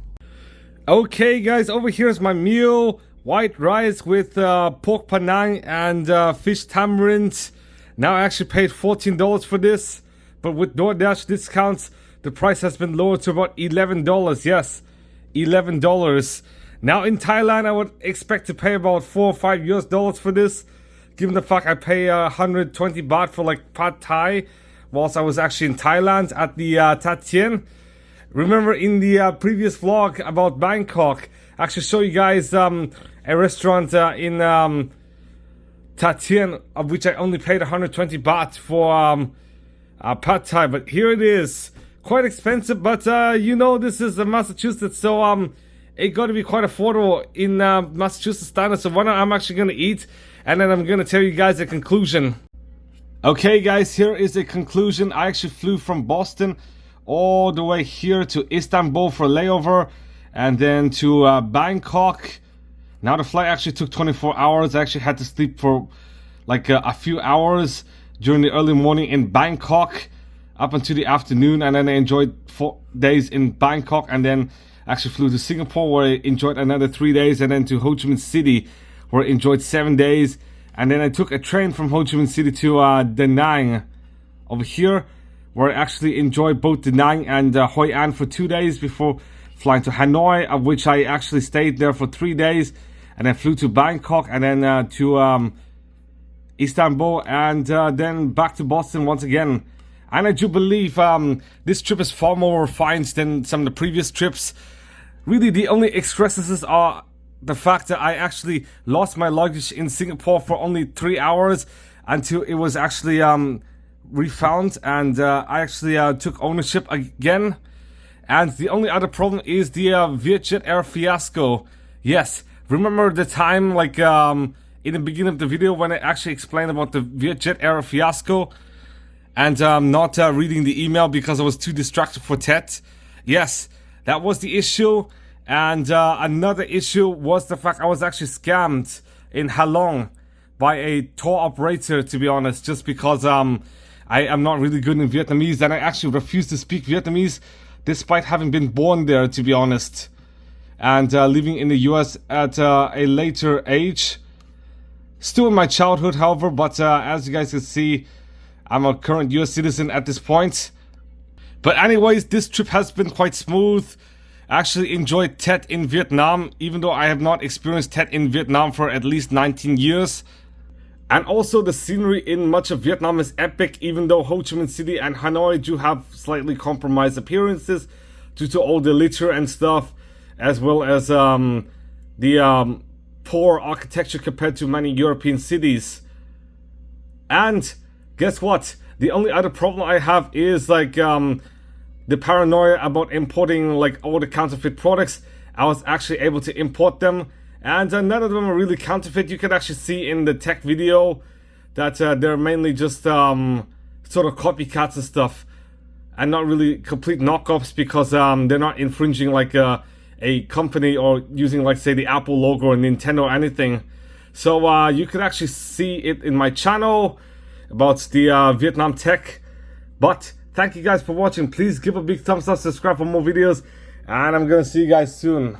Speaker 1: Okay guys, over here is my meal. White rice with pork panang and fish tamarind. Now I actually paid $14 for this, but with DoorDash discounts, the price has been lowered to about $11. Yes, $11. Now in Thailand, I would expect to pay about $4 or $5 US for this, given the fact I pay 120 baht for like pad thai, whilst I was actually in Thailand at the Tat Tien. Remember in the previous vlog about Bangkok, I actually show you guys a restaurant in Tat Tien, of which I only paid 120 baht for pad thai. But here it is, quite expensive, but you know, this is Massachusetts, so it got to be quite affordable in Massachusetts standards. So what I'm actually gonna eat, and then I'm gonna tell you guys a conclusion. Okay guys, here is a conclusion. I actually flew from Boston all the way here to Istanbul for layover, and then to Bangkok. Now the flight actually took 24 hours. I actually had to sleep for like a few hours during the early morning in Bangkok up until the afternoon, and then I enjoyed 4 days in Bangkok, and then actually flew to Singapore where I enjoyed another 3 days, and then to Ho Chi Minh City where I enjoyed 7 days, and then I took a train from Ho Chi Minh City to Da Nang over here, where I actually enjoyed both Da Nang and Hoi An for 2 days before flying to Hanoi, of which I actually stayed there for 3 days, and then flew to Bangkok, and then to Istanbul, and then back to Boston once again. And I do believe this trip is far more refined than some of the previous trips. Really, the only excrescences are the fact that I actually lost my luggage in Singapore for only 3 hours until it was actually refound, and I actually took ownership again. And the only other problem is the Vietjet Air fiasco. Yes, remember the time like in the beginning of the video when I actually explained about the Vietjet Air fiasco, and not reading the email because I was too distracted for TED? Yes, that was the issue. And another issue was the fact I was actually scammed in Halong by a tour operator, to be honest, just because I am not really good in Vietnamese, and I actually refuse to speak Vietnamese despite having been born there, to be honest, and living in the US at a later age. Still in my childhood, however, but as you guys can see, I'm a current US citizen at this point. But anyways, this trip has been quite smooth. I actually enjoyed Tet in Vietnam, even though I have not experienced Tet in Vietnam for at least 19 years. And also the scenery in much of Vietnam is epic, even though Ho Chi Minh City and Hanoi do have slightly compromised appearances due to all the litter and stuff, as well as the poor architecture compared to many European cities. And guess what? The only other problem I have is like the paranoia about importing like all the counterfeit products, I was actually able to import them, and none of them are really counterfeit. You can actually see in the tech video that they're mainly just sort of copycats and stuff, and not really complete knockoffs, because they're not infringing like a company or using like say the Apple logo or Nintendo or anything. So you could actually see it in my channel about the Vietnam tech. But thank you guys for watching. Please give a big thumbs up, subscribe for more videos, and I'm gonna see you guys soon.